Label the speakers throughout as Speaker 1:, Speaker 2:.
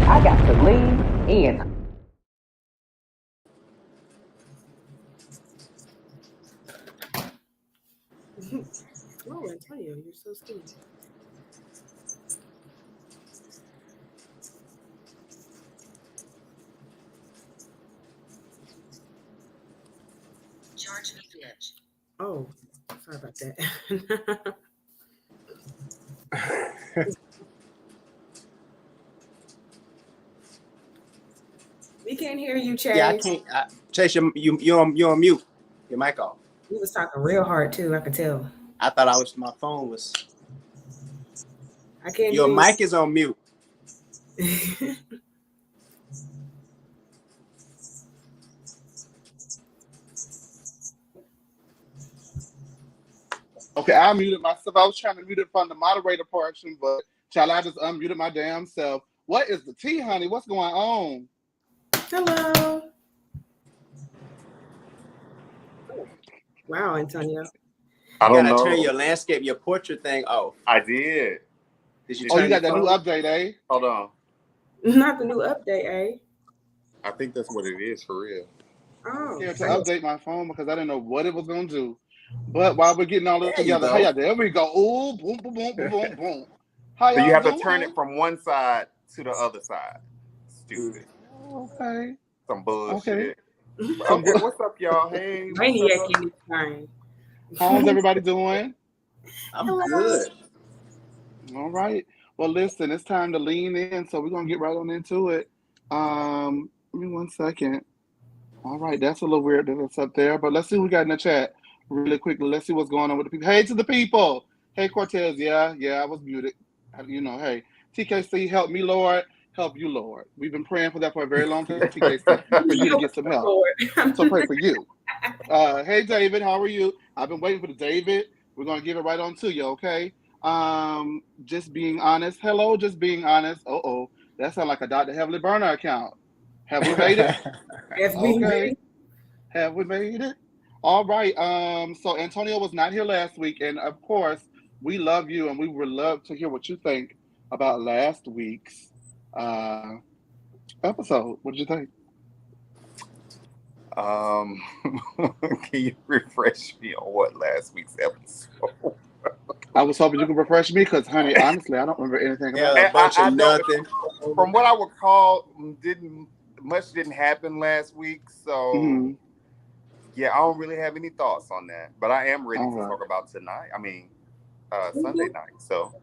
Speaker 1: I got to lean in.
Speaker 2: Oh, Antonio, you're so skinny.
Speaker 3: Charge me, bitch.
Speaker 2: Oh, sorry about that. We can't hear you, Chase.
Speaker 4: Yeah, I can't. Chase, you're on mute. Your mic off.
Speaker 2: You was talking real hard too. I could tell.
Speaker 4: I thought my phone was.
Speaker 2: I can't.
Speaker 4: Your mic is on mute.
Speaker 5: Okay, I muted myself. I was trying to mute it from the moderator portion, but child, I just unmuted my damn self. What is the tea, honey? What's going on?
Speaker 2: Hello. Wow, Antonio.
Speaker 6: I don't
Speaker 4: You gotta
Speaker 6: know.
Speaker 4: turn your landscape, your portrait thing off.
Speaker 6: I did.
Speaker 4: Did you?
Speaker 5: Oh,
Speaker 4: turn
Speaker 5: you got
Speaker 4: your
Speaker 5: that new
Speaker 4: phone?
Speaker 5: update, eh?
Speaker 6: Hold on.
Speaker 2: Not the new update, eh?
Speaker 6: I think that's what it is for real.
Speaker 2: Oh.
Speaker 5: Yeah, to update my phone because I didn't know what it was gonna do. But while we're getting all this together,
Speaker 4: go.
Speaker 5: hey, there we go. Ooh, boom, boom, boom, boom, boom, boom. How
Speaker 6: So
Speaker 5: y'all
Speaker 6: you have
Speaker 5: doing?
Speaker 6: to turn it from one side to the other side. Stupid.
Speaker 5: Okay.
Speaker 6: Some bullshit.
Speaker 5: Okay.
Speaker 6: Okay, what's up, y'all? Hey,
Speaker 2: Maniac in this time.
Speaker 5: How's everybody doing?
Speaker 4: I'm good.
Speaker 5: All right. Well, listen, it's time to lean in, so we're gonna get right on into it. Give me 1 second. All right, that's a little weird that it's up there, but let's see what we got in the chat really quickly. Let's see what's going on with the people. Hey to the people. Hey Cortez, yeah, I was muted. You know, hey TKC, help me, Lord, help you, Lord. We've been praying for that for a very long time, TKC, for you to get some help. So pray for you. Hey David, how are you? I've been waiting for the David. We're gonna give it right on to you, okay? Just being honest. Hello, just being honest. That sounds like a Dr. Heavenly Burner account. Have we made it? Okay. Have we made it? All right. So Antonio was not here last week, and of course, we love you, and we would love to hear what you think about last week's episode. What did you think?
Speaker 6: Can you refresh me on what last week's episode?
Speaker 5: I was hoping you could refresh me because, honey, honestly, I don't remember anything about
Speaker 4: Yeah, a bunch of nothing.
Speaker 6: From what I recall, much didn't happen last week, so yeah, I don't really have any thoughts on that. But I am ready to talk about tonight. I mean, Sunday night. So,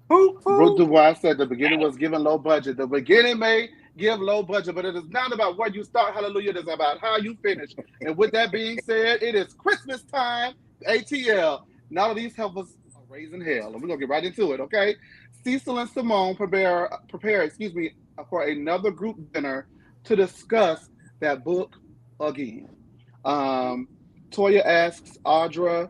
Speaker 5: Ruth Dubois said the beginning was given low budget. The beginning may give low budget, but it is not about where you start. Hallelujah! It is about how you finish. And with that being said, it is Christmas time. ATL. None of these help us are raising hell, and we're gonna get right into it. Okay, Cecil and Simone prepare, for another group dinner to discuss that book again. Toya asks Audra.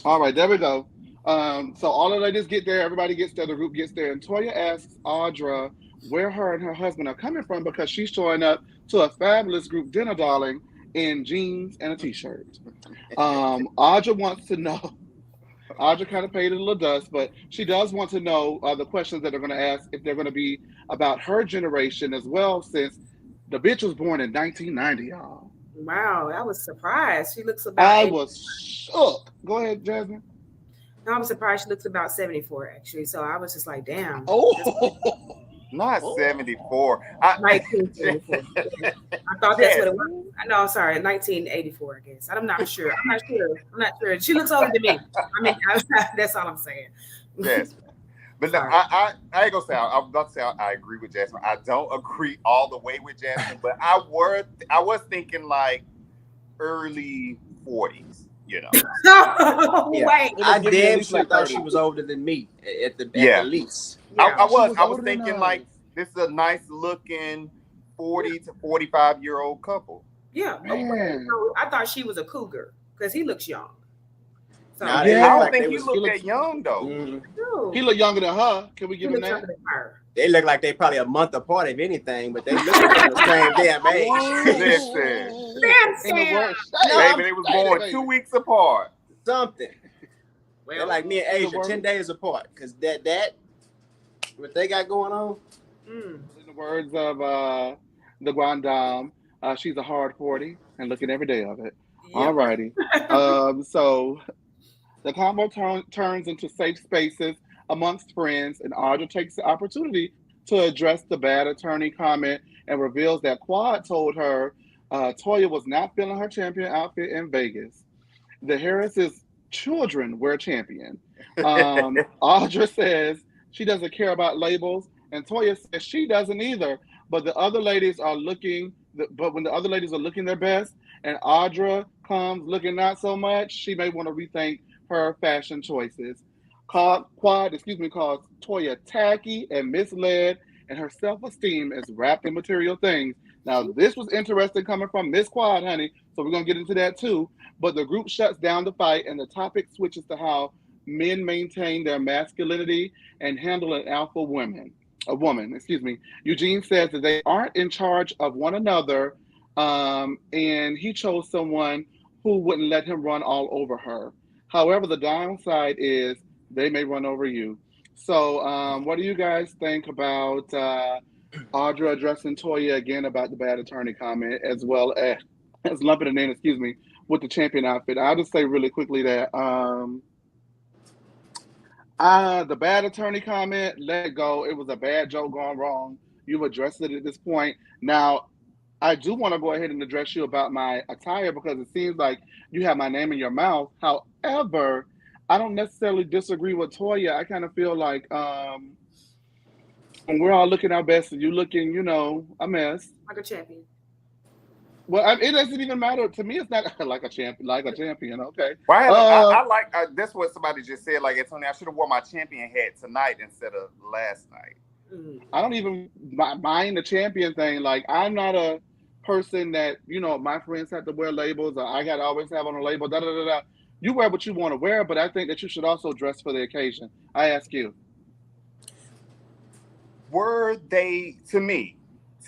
Speaker 5: All right, there we go. So all the ladies get there, everybody gets there, the group gets there, and Toya asks Audra where her and her husband are coming from because she's showing up to a fabulous group dinner, darling, in jeans and a t-shirt. Audra wants to know. Audra kind of paid it a little dust, but she does want to know the questions that they're going to ask if they're going to be about her generation as well, since the bitch was born in 1990, y'all.
Speaker 2: Wow, I was surprised. She looks about.
Speaker 5: I was shook. Go ahead, Jasmine.
Speaker 2: No, I'm surprised she looks about 74, actually. So I was just like, damn.
Speaker 6: Not 74.
Speaker 2: 1974. I thought that's what it was. No, sorry, 1984, I guess. I'm not sure. I'm not sure. She looks older than me. I mean, that's all I'm saying.
Speaker 6: Yes. But no, I ain't gonna say I'm about to say I agree with Jasmine. I don't agree all the way with Jasmine, but I was thinking like early 40s, you know.
Speaker 4: Wait, I damn sure thought she was older than me at the least.
Speaker 6: Yeah. I was thinking like this is a nice looking 40 to 45-year-old couple.
Speaker 2: Yeah, I thought she was a cougar because he looks young. So
Speaker 4: Nah,
Speaker 6: I don't think he looked that young though.
Speaker 5: Mm-hmm. He looked younger than her. Can we give him that?
Speaker 4: They look like they probably a month apart, if anything, but they look like the same damn age.
Speaker 6: Listen, baby, they was born 2 weeks apart.
Speaker 4: Something. They're like me and Asia, 10 days apart, because that what they got going on.
Speaker 5: In the words of the Guandam, she's a hard 40 and looking every day of it. Yep. All righty. So the combo turns into safe spaces amongst friends, and Audra takes the opportunity to address the bad attorney comment and reveals that Quad told her Toya was not feeling her champion outfit in Vegas. The Harris's children were champion. Audra says she doesn't care about labels, and Toya says she doesn't either. But the other ladies are looking. But when the other ladies are looking their best, and Audra comes looking not so much, she may want to rethink her fashion choices. Quad calls Toya tacky and misled, and her self-esteem is wrapped in material things. Now, this was interesting coming from Miss Quad, honey, so we're going to get into that too. But the group shuts down the fight, and the topic switches to how men maintain their masculinity and handle an alpha woman. Eugene says that they aren't in charge of one another, and he chose someone who wouldn't let him run all over her. However, the downside is they may run over you. So what do you guys think about Audra addressing Toya again about the bad attorney comment, as well as lumping it in, with the champion outfit? I'll just say really quickly that the bad attorney comment, let it go. It was a bad joke gone wrong. You've addressed it at this point. Now, I do want to go ahead and address you about my attire, because it seems like you have my name in your mouth. However, I don't necessarily disagree with Toya. I kind of feel like when we're all looking our best and you looking, a mess.
Speaker 2: Like a champion.
Speaker 5: Well, it doesn't even matter. To me, it's not like a champion, okay?
Speaker 6: Well, I like, that's what somebody just said. Like, Antonio, I should have worn my champion hat tonight instead of last night.
Speaker 5: I don't even mind the champion thing. Like, I'm not a person that, my friends have to wear labels, or I got to always have on a label, da-da-da-da. You wear what you want to wear, but I think that you should also dress for the occasion. I ask you.
Speaker 6: Were they, to me,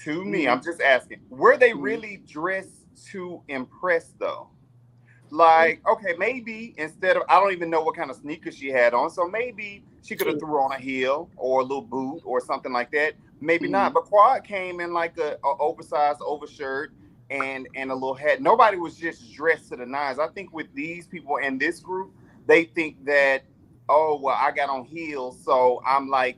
Speaker 6: I'm just asking, were they really dressed to impress, though? Like, okay, maybe instead of, I don't even know what kind of sneakers she had on, so maybe she could have threw on a heel or a little boot or something like that. Maybe not, but Quad came in like a oversized overshirt and a little hat. Nobody was just dressed to the nines. I think with these people in this group, they think that, oh, well, I got on heels, so I'm like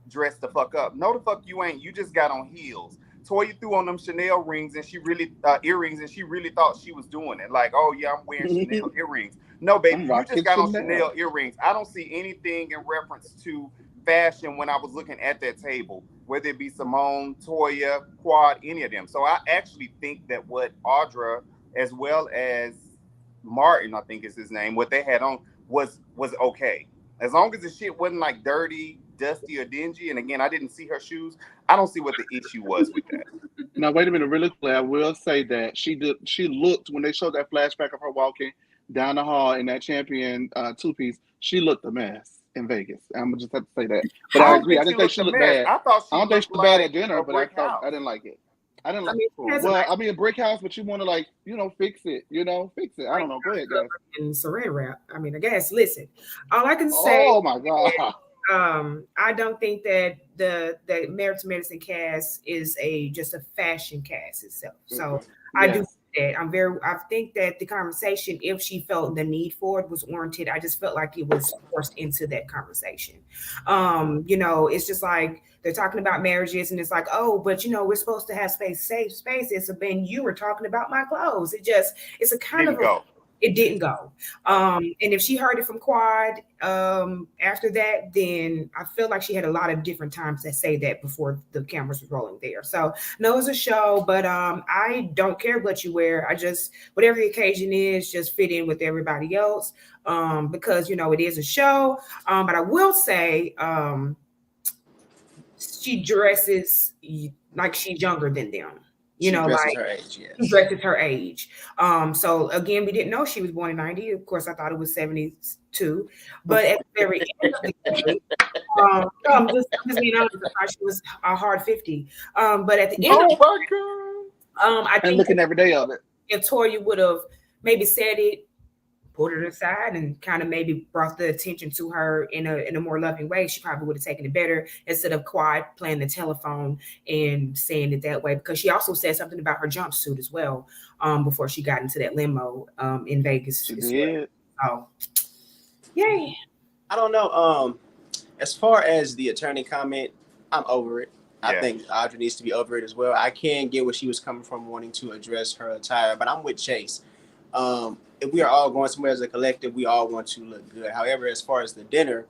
Speaker 6: dressed the fuck up. No, the fuck you ain't. You just got on heels. Toya threw on them Chanel rings and she really earrings, and she really thought she was doing it. Like, oh yeah, I'm wearing Chanel earrings. No, baby, you just got on Chanel earrings. I don't see anything in reference to fashion when I was looking at that table, whether it be Simone, Toya, Quad, any of them. So I actually think that what Audra, as well as Martin, I think is his name, what they had on was okay. As long as the shit wasn't like dirty, dusty, or dingy. And again, I didn't see her shoes. I don't see what the issue was with that.
Speaker 5: Now, wait a minute, really quickly, I will say that she looked, when they showed that flashback of her walking down the hall in that champion two-piece, she looked a mess in Vegas. I'm just have to say that. But I agree. I didn't think she looked bad.
Speaker 6: I don't think she
Speaker 5: looked bad at dinner, but I didn't like it. I didn't like it. Well, I mean, a brick house, but you want to fix it. Fix it. I don't know. Go ahead, guys.
Speaker 2: And saran wrap. I mean, I guess. Listen, all I can say.
Speaker 5: Oh my God.
Speaker 2: I don't think that the Marital Medicine cast is just a fashion cast itself. So I do that. I think that the conversation, if she felt the need for it, was warranted. I just felt like it was forced into that conversation. It's just like they're talking about marriages, and it's like, oh, but we're supposed to have safe spaces. So Ben, you were talking about my clothes. It's a kind of it didn't go. And if she heard it from Quad after that, then I feel like she had a lot of different times to say that before the cameras was rolling there. So no, it's a show, but I don't care what you wear. I just, whatever the occasion is, just fit in with everybody else because, it is a show. But I will say she dresses like she's younger than them. You know, like
Speaker 4: her age, yes.
Speaker 2: She dresses her age. So again, we didn't know she was born in 90. Of course, I thought it was 72. But at the very end of the day, I'm just being honest. I thought she was a hard 50. But at the end of
Speaker 6: my God.
Speaker 2: I think
Speaker 5: looking every day of it.
Speaker 2: If Toya would have maybe said it, pulled it aside, and kind of maybe brought the attention to her in a more loving way, she probably would have taken it better instead of quiet playing the telephone and saying it that way. Because she also said something about her jumpsuit as well before she got into that limo in Vegas.
Speaker 5: She did.
Speaker 2: Well. So, yay.
Speaker 4: I don't know. As far as the attorney comment, I'm over it. Yeah. I think Audra needs to be over it as well. I can get where she was coming from, wanting to address her attire, but I'm with Chase. If we are all going somewhere as a collective, we all want to look good. However, as far as the dinner,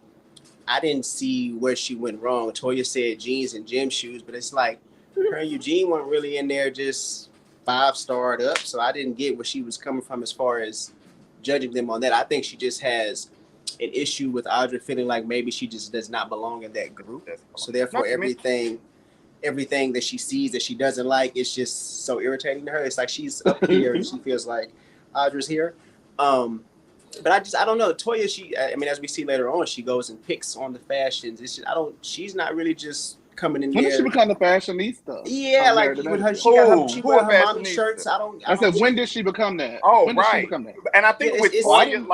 Speaker 4: I didn't see where she went wrong. Toya said jeans and gym shoes, but it's like her and Eugene weren't really in there just 5-starred up, so I didn't get where she was coming from as far as judging them on that. I think she just has an issue with Audra feeling like maybe she just does not belong in that group. So therefore, everything that she sees that she doesn't like is just so irritating to her. It's like she's up here and she feels like Audra's here. But I don't know. Toya, as we see later on, she goes and picks on the fashions. It's just, she's not really just coming in
Speaker 5: when
Speaker 4: there.
Speaker 5: When did she become the fashionista?
Speaker 4: Yeah, like with her, she wear her mommy shirts.
Speaker 5: I said, when did she become that?
Speaker 6: Oh,
Speaker 5: when
Speaker 6: right.
Speaker 5: Did she become that?
Speaker 6: And I think with Toya,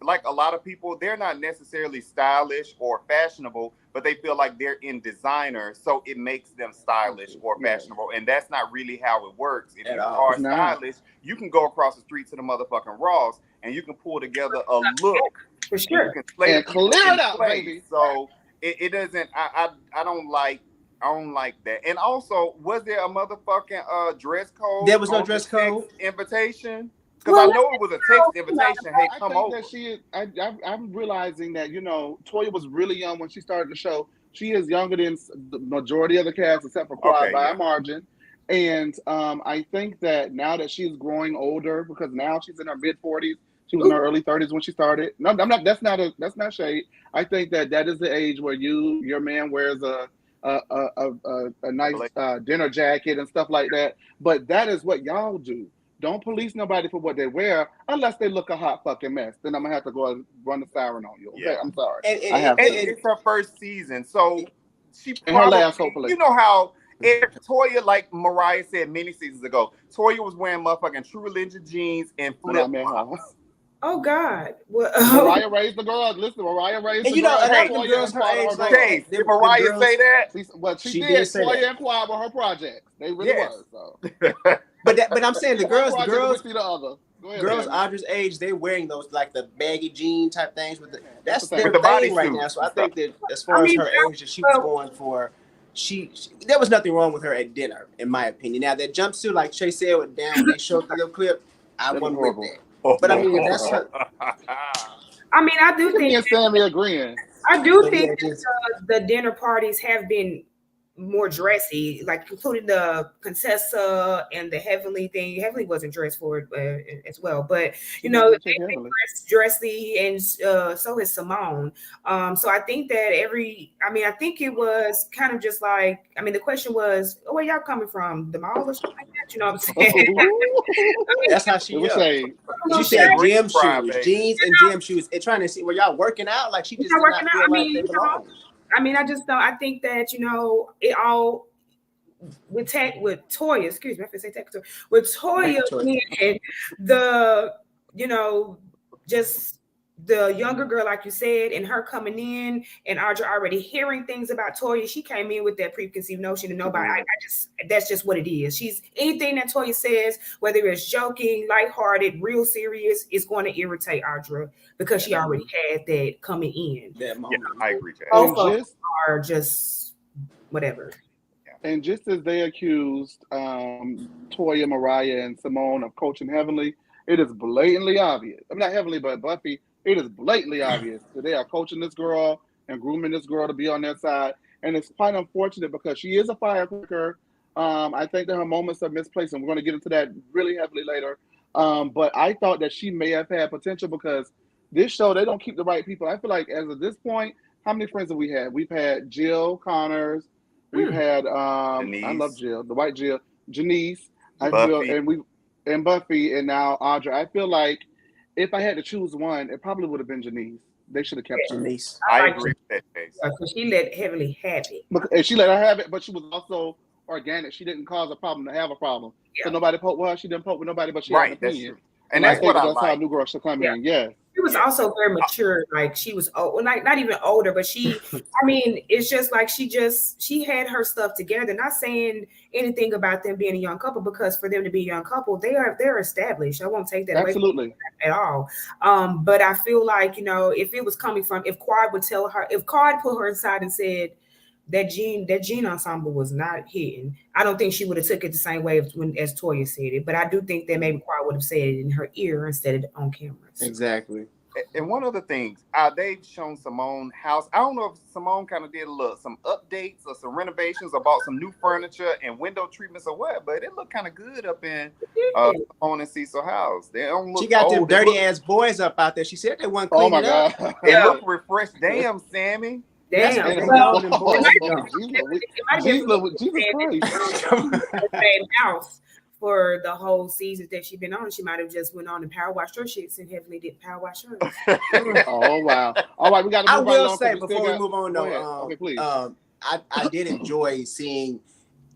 Speaker 6: like a lot of people, they're not necessarily stylish or fashionable, but they feel like they're in designer, so it makes them stylish or fashionable. And that's not really how it works. If you are stylish, you can go across the street to the motherfucking Ross and you can pull together a look.
Speaker 2: For sure.
Speaker 6: You can slay
Speaker 5: and clear it up, baby.
Speaker 6: So it doesn't, I don't like that. And also, was there a motherfucking dress code?
Speaker 4: There was no dress code.
Speaker 6: Invitation? Because I know it was a text invitation. Hey, come over.
Speaker 5: I'm realizing that, Toya was really young when she started the show. She is younger than the majority of the cast, except for Quad by a margin. And I think that now that she's growing older, because now she's in her mid-40s, she was in her early 30s when she started. No, I'm not. That's not shade. I think that is the age where your man wears a nice dinner jacket and stuff like that. But that is what y'all do. Don't police nobody for what they wear unless they look a hot fucking mess. Then I'm gonna have to go and run the siren on you. Okay, yeah. I'm sorry.
Speaker 6: And it's her first season, so she probably,
Speaker 5: her last, hopefully.
Speaker 6: You know how Toya, like Mariah said many seasons ago, Toya was wearing motherfucking True Religion jeans and flip flops.
Speaker 2: Oh God!
Speaker 5: Mariah raised the girls. Listen, Mariah raised the girls.
Speaker 4: And the girls her age,
Speaker 6: like, did Mariah say that?
Speaker 5: She did. Toya and Quad were her projects. They really was. So.
Speaker 4: But I'm saying the girls,
Speaker 5: girls
Speaker 4: Audra's age, they're wearing those like the baggy jean type things that's their
Speaker 6: with the
Speaker 4: thing right now. So I think that as far as her age that she was going for, she there was nothing wrong with her at dinner, in my opinion. Now that jumpsuit, like Trey said, with down, they showed the little clip. I wasn't with that. But I mean, that's her.
Speaker 2: I do think
Speaker 5: Sammy agreeing.
Speaker 2: I do think the dinner parties have been more dressy, like including the Contessa and the Heavenly thing. Heavenly wasn't dressed for it as well, but they've been dressy, and so is Simone. So I think that I think it was kind of just like, the question was, where y'all coming from? The mall or something like that? You know what I'm saying?
Speaker 4: That's how she was saying. She said gym shoes, jeans and gym shoes, and trying to see where y'all working out. Like she just did not feel like they belong.
Speaker 2: I just don't. I think that it all with Toya. Excuse me, I have to say with Toya and the just the younger girl, like you said, and her coming in, and Audra already hearing things about Toya. She came in with that preconceived notion, and nobody. That's just what it is. She's anything that Toya says, whether it's joking, lighthearted, real serious, is going to irritate Audra because she already had that coming in.
Speaker 6: That moment. Yeah, I agree.
Speaker 2: Both of them are just whatever.
Speaker 5: And just as they accused Toya, Mariah, and Simone of coaching Heavenly, it is blatantly obvious. I'm not Heavenly, but Buffy. It is blatantly obvious that they are coaching this girl and grooming this girl to be on their side. And it's quite unfortunate because she is a firecracker. I think that her moments are misplaced, and we're going to get into that really heavily later. But I thought that she may have had potential because this show, they don't keep the right people. I feel like as of this point, how many friends have we had? We've had Jill Connors. We've had, I love Jill, the white Jill, Janice. I
Speaker 6: Buffy.
Speaker 5: feel, and Buffy, and now Audra. I feel like if I had to choose one, it probably would have been Janice. They should have kept her.
Speaker 4: Janice.
Speaker 6: I agree with that case.
Speaker 2: Because she let Heavenly have it.
Speaker 5: And she let her have it, but she was also organic. She didn't cause a problem to have a problem. Yeah. So nobody poked. Well, she didn't poke with nobody, but she had an opinion.
Speaker 6: That's true. And that's what I like.
Speaker 5: That's how new girls should come in. Yeah.
Speaker 2: She was also very mature. Like she was old, like not even older, but she. I mean, it's just like she had her stuff together. Not saying anything about them being a young couple, because for them to be a young couple, they're established. I won't take that away from them at all. But I feel like, you know, if it was coming from, if Quad would tell her, if Quad put her aside and said that Gene ensemble was not hitting, I don't think she would have took it the same way as Toya said it. But I do think that maybe Quad would have said it in her ear instead of on cameras.
Speaker 4: Exactly.
Speaker 6: And one of the things, they've shown Simone's house. I don't know if Simone kind of did some updates or some renovations or bought some new furniture and window treatments or what, but it looked kind of good up in Simone and Cecil's house. They don't look.
Speaker 4: She got them dirty ass boys up out there. She said they weren't cleaning up.
Speaker 5: God.
Speaker 6: They look refreshed. Damn, Sammy.
Speaker 2: Damn.
Speaker 5: Jesus Christ.
Speaker 2: Same house for the whole season that she's been on. She might have just went on and power washed her shits and Heavenly did power wash hers.
Speaker 5: Oh wow! All right, we got to move on.
Speaker 4: I will say before we move on, though,
Speaker 5: okay, please.
Speaker 4: I did enjoy seeing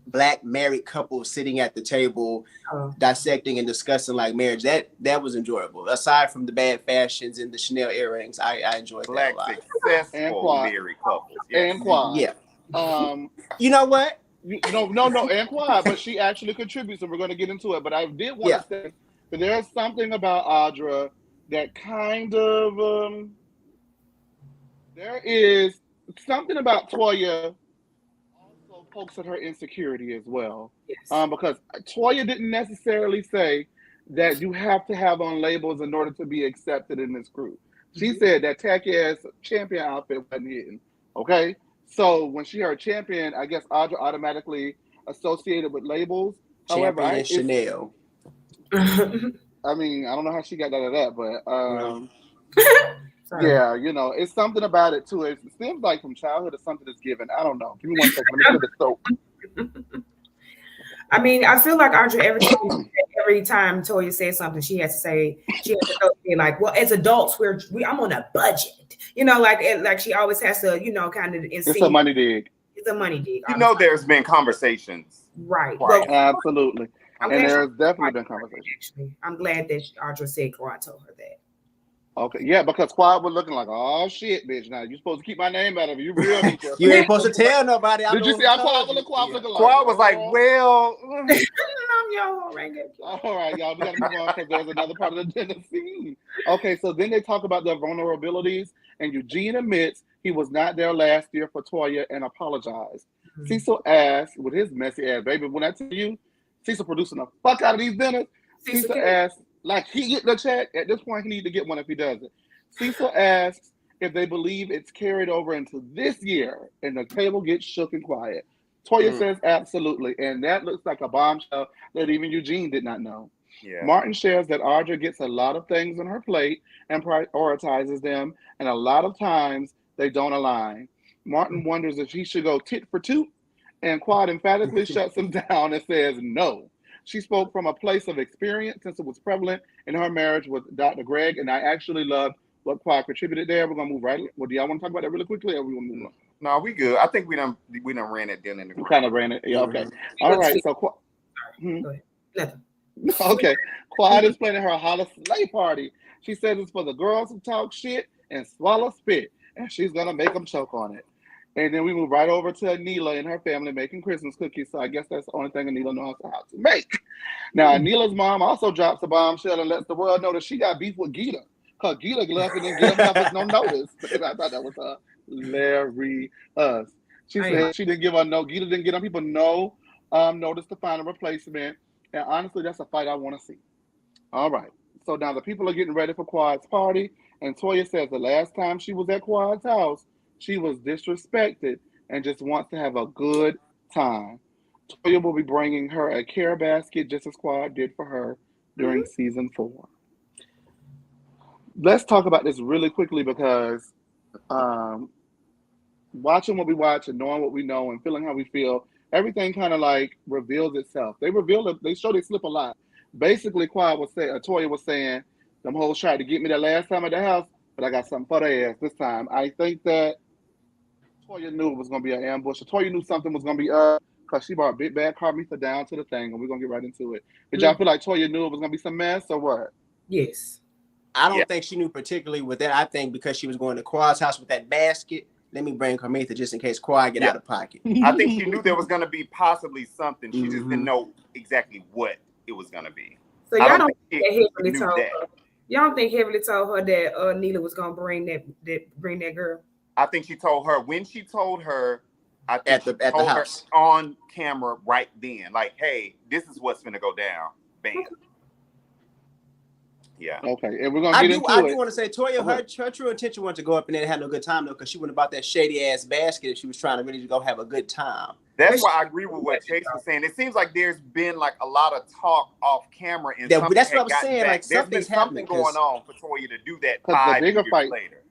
Speaker 4: Black married couples sitting at the table, dissecting and discussing like marriage. That was enjoyable. Aside from the bad fashions and the Chanel earrings, I enjoyed
Speaker 6: Black
Speaker 4: that a lot.
Speaker 6: successful married couples.
Speaker 5: Yes. And Quad.
Speaker 4: Yeah. You know what?
Speaker 5: No, and Quad, but she actually contributes, and we're going to get into it. But I did want to say that there's something about Audra that kind of there is something about Toya also pokes at her insecurity as well. Yes. Because Toya didn't necessarily say that you have to have on labels in order to be accepted in this group. She said that tacky ass champion outfit wasn't hidden. Okay. So when she heard champion, I guess Audra automatically associated with labels.
Speaker 4: Champion and Chanel.
Speaker 5: I mean, I don't know how she got out of that, but yeah, you know, it's something about it too. It seems like from childhood or something is given. I don't know. Give me 1 second. Let me put the soap.
Speaker 2: I mean, I feel like Audra, every time Toya says something, she has to say like, well, as adults, I'm on a budget. You know, like she always has to, you know, kind of.
Speaker 5: It's a money dig.
Speaker 2: It's a money dig.
Speaker 6: You know, there's been conversations.
Speaker 2: Right.
Speaker 5: Well, absolutely. And there's definitely been conversations.
Speaker 2: Actually, I'm glad that Audra said Quad told her that.
Speaker 5: Okay, yeah, because Quad was looking like, oh shit, bitch. Now you're supposed to keep my name out of it. You real
Speaker 4: You ain't supposed to tell nobody.
Speaker 5: Did you see how Quad was looking like?
Speaker 6: Quad was like, well,
Speaker 2: I'm your
Speaker 5: all right, y'all. We gotta move on because there's another part of the dinner scene. Okay, so then they talk about their vulnerabilities, and Eugene admits he was not there last year for Toya and apologized. Mm-hmm. Cecil asked with his messy ass, baby, when I tell you Cecil producing the fuck out of these dinners, Cecil asked, like he get the check, at this point he need to get one if he doesn't. Cecil asks if they believe it's carried over into this year, and the table gets shook and quiet. Toya says absolutely, and that looks like a bombshell that even Eugene did not know. Yeah. Martin shares that Audra gets a lot of things on her plate and prioritizes them, and a lot of times they don't align. Martin wonders if he should go tit for toot, and Quad emphatically shuts him down and says no. She spoke from a place of experience since it was prevalent in her marriage with Dr. Greg, and I actually loved what Quad contributed there. We're gonna move right. Well, do y'all want to talk about that really quickly, or we gonna move on?
Speaker 6: No, we good. I think we done ran it down in the group.
Speaker 5: We kind of ran it. Yeah, okay. All right. So Quad.
Speaker 2: Go ahead.
Speaker 5: Okay. Quad is planning her Holi-Slay party. She says it's for the girls who talk shit and swallow spit, and she's gonna make them choke on it. And then we move right over to Anila and her family making Christmas cookies. So I guess that's the only thing Anila knows how to make. Now, Anila's mom also drops a bombshell and lets the world know that she got beef with Gita. Because Gita left and didn't give us no notice. And I thought that was hilarious. She said she didn't give her Gita didn't give them people no notice to find a replacement. And honestly, that's a fight I want to see. All right. So now the people are getting ready for Quad's party. And Toya says the last time she was at Quad's house, she was disrespected and just wants to have a good time. Toya will be bringing her a care basket just as Quad did for her during season 4. Let's talk about this really quickly because watching what we watch and knowing what we know and feeling how we feel, everything kind of like reveals itself. They reveal it. They show they slip a lot. Basically, Toya was saying, them hoes tried to get me the last time at the house, but I got something for their ass this time. I think that Toya knew it was going to be an ambush. Toya knew something was going to be up because she brought Big Bad Carmisa down to the thing, and we're going to get right into it. Did y'all feel like Toya knew it was going to be some mess or what?
Speaker 2: Yes.
Speaker 4: I don't think she knew particularly with that. I think because she was going to Quad's house with that basket, let me bring Carmisa just in case Quad get out of pocket.
Speaker 6: I think she knew there was going to be possibly something. She just didn't know exactly what it was going to be.
Speaker 2: So y'all don't think Heavenly told her? Y'all don't think Heavenly told her that Neela was going to bring that girl? I
Speaker 6: think she told her when she told her. I think
Speaker 4: at the house
Speaker 6: on camera right then, like, hey, this is what's going to go down. Bam. Yeah.
Speaker 5: Okay, and we're gonna get into it.
Speaker 4: I do want to say, Toya, her true intention was to go up in there and have no good time though, because she went about that shady ass basket if she was trying to really go have a good time.
Speaker 6: That's why I agree with what Chase was saying. It seems like there's been like a lot of talk off camera, and
Speaker 4: that's what I'm saying.
Speaker 6: Back.
Speaker 4: Like
Speaker 6: there's been something going on for Toya to do that 5 years later.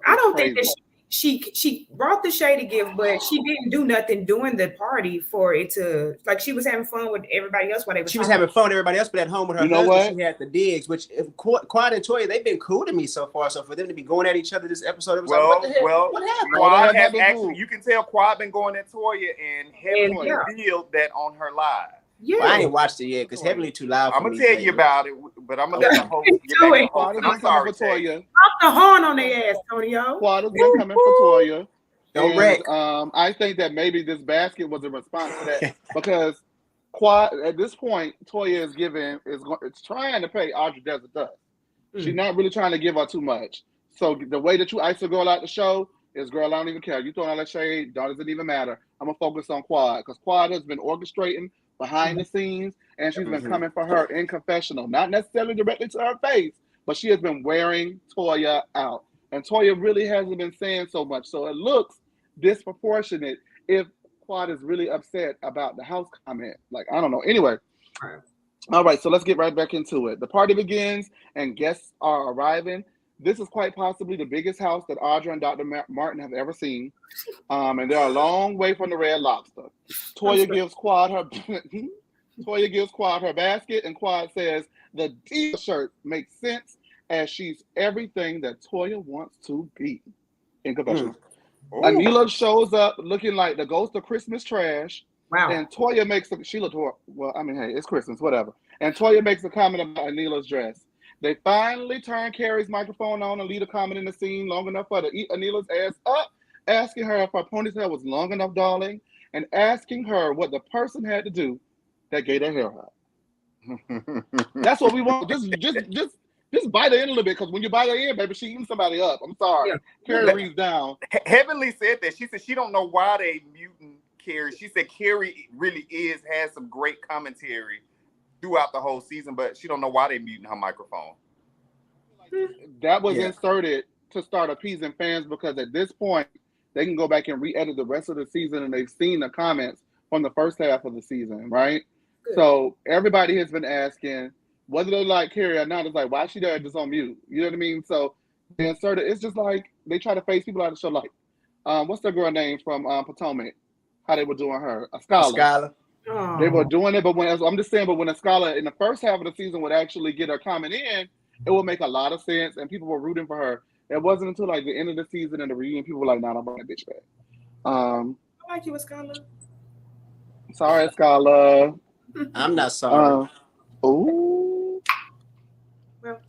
Speaker 2: I don't think that she brought the shady gift, but she didn't do nothing during the party for it to, like, she was having fun with everybody else while they were
Speaker 4: She was having fun with everybody else, but at home with her husband, she had the digs, which Quad and Toya, they've been cool to me so far. So for them to be going at each other this episode, it was like, what the hell? What happened?
Speaker 6: Quad has actually, you can tell Quad been going at Toya and Heavenly revealed that on her live.
Speaker 2: Yeah,
Speaker 4: well, I ain't watched it yet because Heavenly too loud.
Speaker 6: I'm gonna tell you about it, but I'm gonna let the host get back to host. I'm sorry,
Speaker 5: Toya.
Speaker 2: Pop the horn on their ass, Tonio.
Speaker 5: Quad has been coming for Toya.
Speaker 4: Don't wreck.
Speaker 5: I think that maybe this basket was a response to that because Quad at this point Toya is trying to pay Audra Desert dust. She's not really trying to give her too much. So the way that you ice a girl out the show is, girl, I don't even care. You throwing all that shade, doesn't even matter. I'm gonna focus on Quad because Quad has been orchestrating behind the scenes, and she's been coming for her in confessional, not necessarily directly to her face, but she has been wearing Toya out. And Toya really hasn't been saying so much. So it looks disproportionate if Quad is really upset about the house comment. Like, I don't know. Anyway. All right, so let's get right back into it. The party begins and guests are arriving. This is quite possibly the biggest house that Audra and Dr. Martin have ever seen. And they're a long way from the Red Lobster. Toya gives Quad her basket, and Quad says the D shirt makes sense as she's everything that Toya wants to be. In confession. Anila shows up looking like the ghost of Christmas trash.
Speaker 2: Wow.
Speaker 5: And Toya it's Christmas, whatever. And Toya makes a comment about Anila's dress. They finally turn Carrie's microphone on and leave a comment in the scene long enough for her to eat Anila's ass up, asking her if her ponytail was long enough, darling, and asking her what the person had to do that gave their hair up. That's what we want. Just bite her in a little bit, because when you bite her in, baby, she eating somebody up. I'm sorry. Yeah. Carrie reads down.
Speaker 6: Heavenly said that. She said she don't know why they muting Carrie. She said Carrie really has some great commentary throughout the whole season, but she don't know why they muting her microphone.
Speaker 5: That was inserted to start appeasing fans, because at this point, they can go back and re-edit the rest of the season, and they've seen the comments from the first half of the season, right? Good. So everybody has been asking whether they like Carrie or not. It's like, why is she there just on mute? You know what I mean? So they inserted. It's just like they try to face people out of the show. Like, what's the girl name from Potomac? How they were doing her? Escala. They were doing it, but when Escala in the first half of the season would actually get her comment in, it would make a lot of sense, and people were rooting for her. It wasn't until like the end of the season and the reunion, people were like, "Nah, I'm bringing that bitch back."
Speaker 2: I like you, Escala.
Speaker 5: Sorry, Escala.
Speaker 4: I'm not sorry.
Speaker 5: Ooh. Well.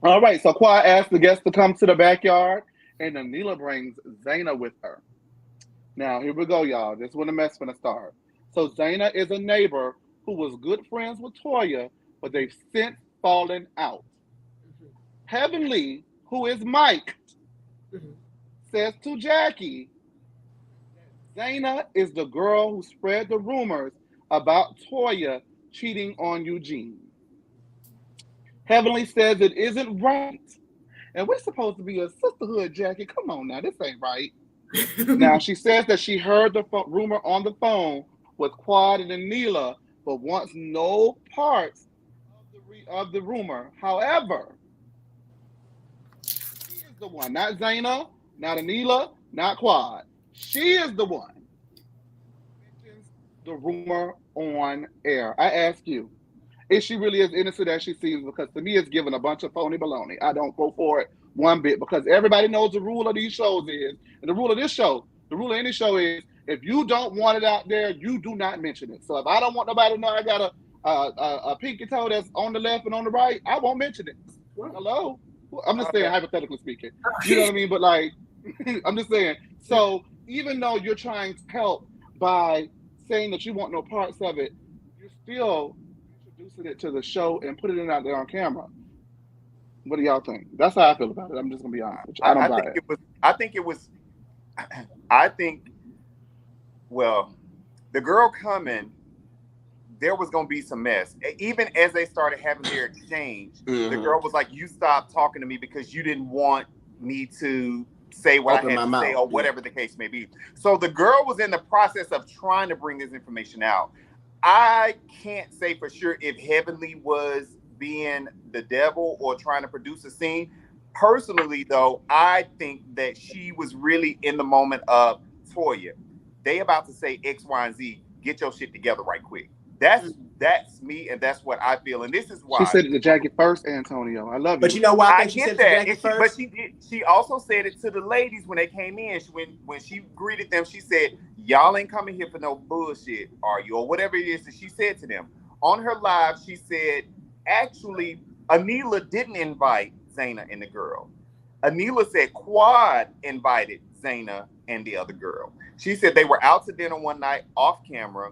Speaker 5: All right, so Quad asked the guests to come to the backyard, and Anila brings Zaina with her. Now, here we go, y'all. This is when the mess gonna start. So Zaina is a neighbor who was good friends with Toya, but they've since fallen out. Heavenly, who is Mike, says to Jackie that Zaina is the girl who spread the rumors about Toya cheating on Eugene. Heavenly says it isn't right. And we're supposed to be a sisterhood, Jackie. Come on now, this ain't right. Now, she says that she heard the rumor on the phone with Quad and Anila, but wants no parts of the rumor. However, she is the one, not Zaina, not Anila, not Quad. She is the one the rumor on air. I ask you, is she really as innocent as she seems? Because to me, it's giving a bunch of phony baloney. I don't go for it one bit because everybody knows the rule of these shows is, and the rule of this show, the rule of any show is, if you don't want it out there, you do not mention it. So if I don't want nobody to know I got a pinky toe that's on the left and on the right, I won't mention it. Hello? I'm just saying, hypothetically speaking. You know what I mean? But like, I'm just saying. So even though you're trying to help by saying that you want no parts of it, you're still introducing it to the show and putting it out there on camera. What do y'all think? That's how I feel about it. I'm just gonna be honest with you. I don't buy it.
Speaker 6: Well, the girl coming, there was gonna be some mess. Even as they started having their exchange, the girl was like, "You stopped talking to me because you didn't want me to say what I had to say, or whatever the case may be." So the girl was in the process of trying to bring this information out. I can't say for sure if Heavenly was being the devil or trying to produce a scene. Personally, though, I think that she was really in the moment of, Toya, they about to say X, Y, and Z. Get your shit together right quick. That's me, and that's what I feel. And this is why
Speaker 5: she said it to Jackie first, Antonio. I love you.
Speaker 4: But you know why
Speaker 6: I get that. But she also said it to the ladies when they came in. When she greeted them, she said, "Y'all ain't coming here for no bullshit, are you?" Or whatever it is that she said to them. On her live, she said, actually, Anila didn't invite Zaina and the girl. Anila said Quad invited Zaina and the other girl. She said they were out to dinner one night off camera.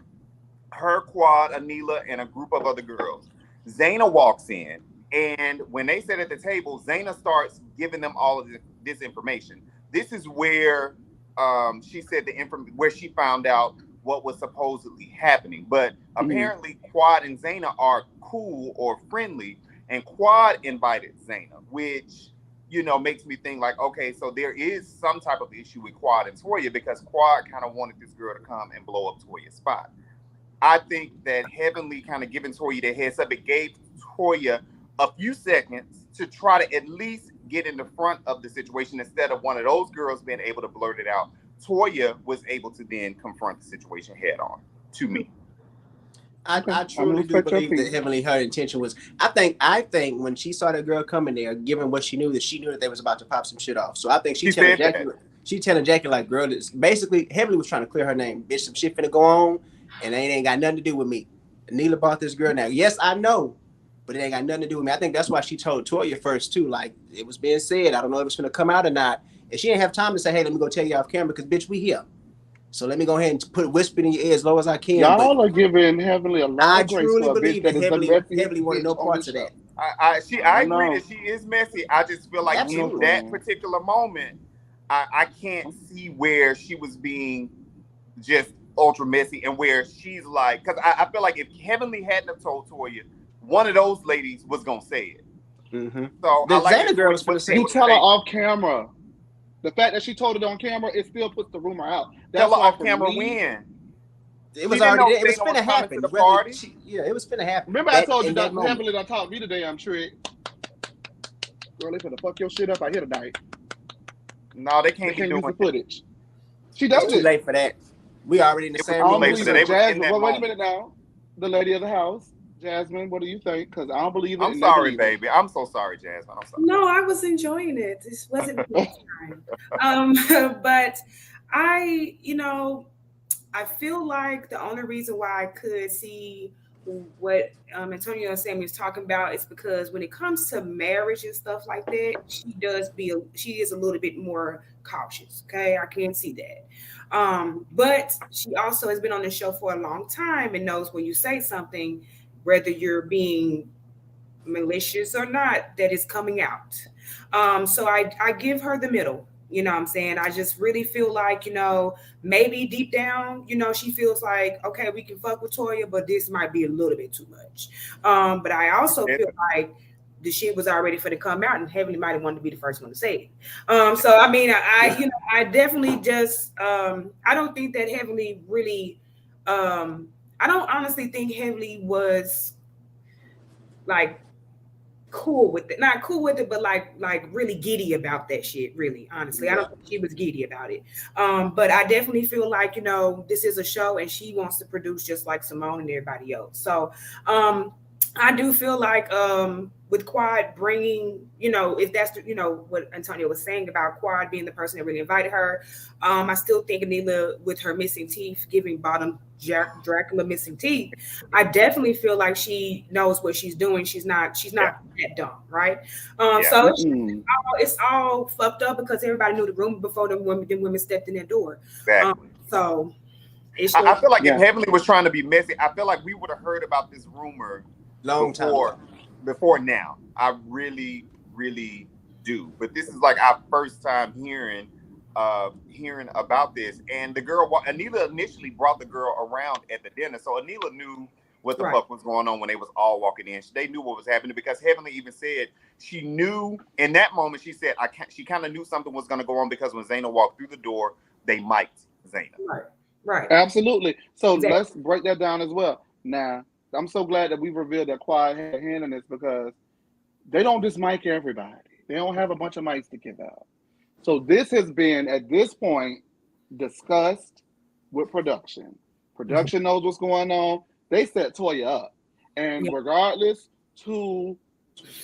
Speaker 6: Her, Quad, Anila, and a group of other girls. Zaina walks in, and when they sit at the table, Zaina starts giving them all of this information. This is where she said where she found out what was supposedly happening. But apparently, Quad and Zaina are cool or friendly, and Quad invited Zaina, which makes me think like, okay, so there is some type of issue with Quad and Toya because Quad kind of wanted this girl to come and blow up Toya's spot. I think that Heavenly kind of giving Toya the heads up, it gave Toya a few seconds to try to at least get in the front of the situation instead of one of those girls being able to blurt it out. Toya was able to then confront the situation head on, to me.
Speaker 4: I truly do believe that Heavenly, her intention was, I think when she saw that girl coming there, given what she knew that they was about to pop some shit off. So I think she telling Jackie like, girl, this basically Heavenly was trying to clear her name. Bitch, some shit finna go on. And it ain't got nothing to do with me. Neela bought this girl now. Yes, I know, but it ain't got nothing to do with me. I think that's why she told Toya first too. Like it was being said, I don't know if it's gonna come out or not. And she didn't have time to say, "Hey, let me go tell you off camera," because bitch, we here. So let me go ahead and put whisper in your ear as low as I can.
Speaker 5: Y'all are giving Heavenly a lot of grace. I truly believe
Speaker 4: that Heavenly wanted no parts of that.
Speaker 6: I agree that she is messy. I just feel like in that particular moment, I can't see where she was being just ultra messy and where she's like, because I feel like if Heavenly hadn't have told Toya, one of those ladies was gonna say it. So
Speaker 4: the Zaina girl was gonna say,
Speaker 5: you tell her off camera. The fact that she told it on camera, it still puts the rumor out.
Speaker 6: Tell her off camera when
Speaker 4: it was already. It was finna happen.
Speaker 6: The party.
Speaker 4: It was finna happen.
Speaker 5: Remember, I told you that Heavenly done taught me today. I'm sure. Girl, they finna fuck your shit up. I hear tonight.
Speaker 6: No, they can't be doing
Speaker 5: the footage. She does it.
Speaker 4: Too late for that. We already in the same room.
Speaker 5: Jasmine, wait a minute now. The lady of the house, Jasmine, what do you think? Because I don't believe it.
Speaker 6: I'm sorry, baby. I'm so sorry, Jasmine. I'm sorry.
Speaker 2: No, I was enjoying it. This wasn't a good time. But I feel like the only reason why I could see what Antonio and Sammy is talking about is because when it comes to marriage and stuff like that, she is a little bit more cautious. Okay, I can see that. But she also has been on the show for a long time and knows when you say something, whether you're being malicious or not, that is coming out. So I give her the middle. You know what I'm saying? I just really feel like, maybe deep down, she feels like, okay, we can fuck with Toya, but this might be a little bit too much. But I also feel like the shit was already for to come out and Heavenly might have wanted to be the first one to say it. So, I mean, I definitely just, I don't think that Heavenly really, I don't honestly think Heavenly was like cool with it. Not cool with it, but like really giddy about that shit. Really, honestly, I don't think she was giddy about it. But I definitely feel like, you know, this is a show and she wants to produce just like Simone and everybody else. So I do feel like with Quad bringing, you know, if that's, you know, what Antonio was saying about Quad being the person that really invited her, I still think Anila with her missing teeth, giving bottom Dracula missing teeth, I definitely feel like she knows what she's doing. She's not that dumb, right? So it's all fucked up because everybody knew the rumor before the women stepped in that door.
Speaker 6: Exactly.
Speaker 2: So it's
Speaker 6: I feel like if Heavenly was trying to be messy, I feel like we would have heard about this rumor before now. I really, really do. But this is like our first time hearing about this. And the girl, Anila initially brought the girl around at the dinner, so Anila knew what the fuck was going on when they was all walking in. They knew what was happening because Heavenly even said she knew in that moment. She said she kind of knew something was going to go on because when Zaina walked through the door, they mic'd Zaina.
Speaker 2: Right.
Speaker 5: Absolutely. So let's break that down as well. Now, I'm so glad that we revealed that Quad had a hand in this because they don't just mic everybody. They don't have a bunch of mics to give out. So this has been, at this point, discussed with production. Production knows what's going on. They set Toya up. And regardless to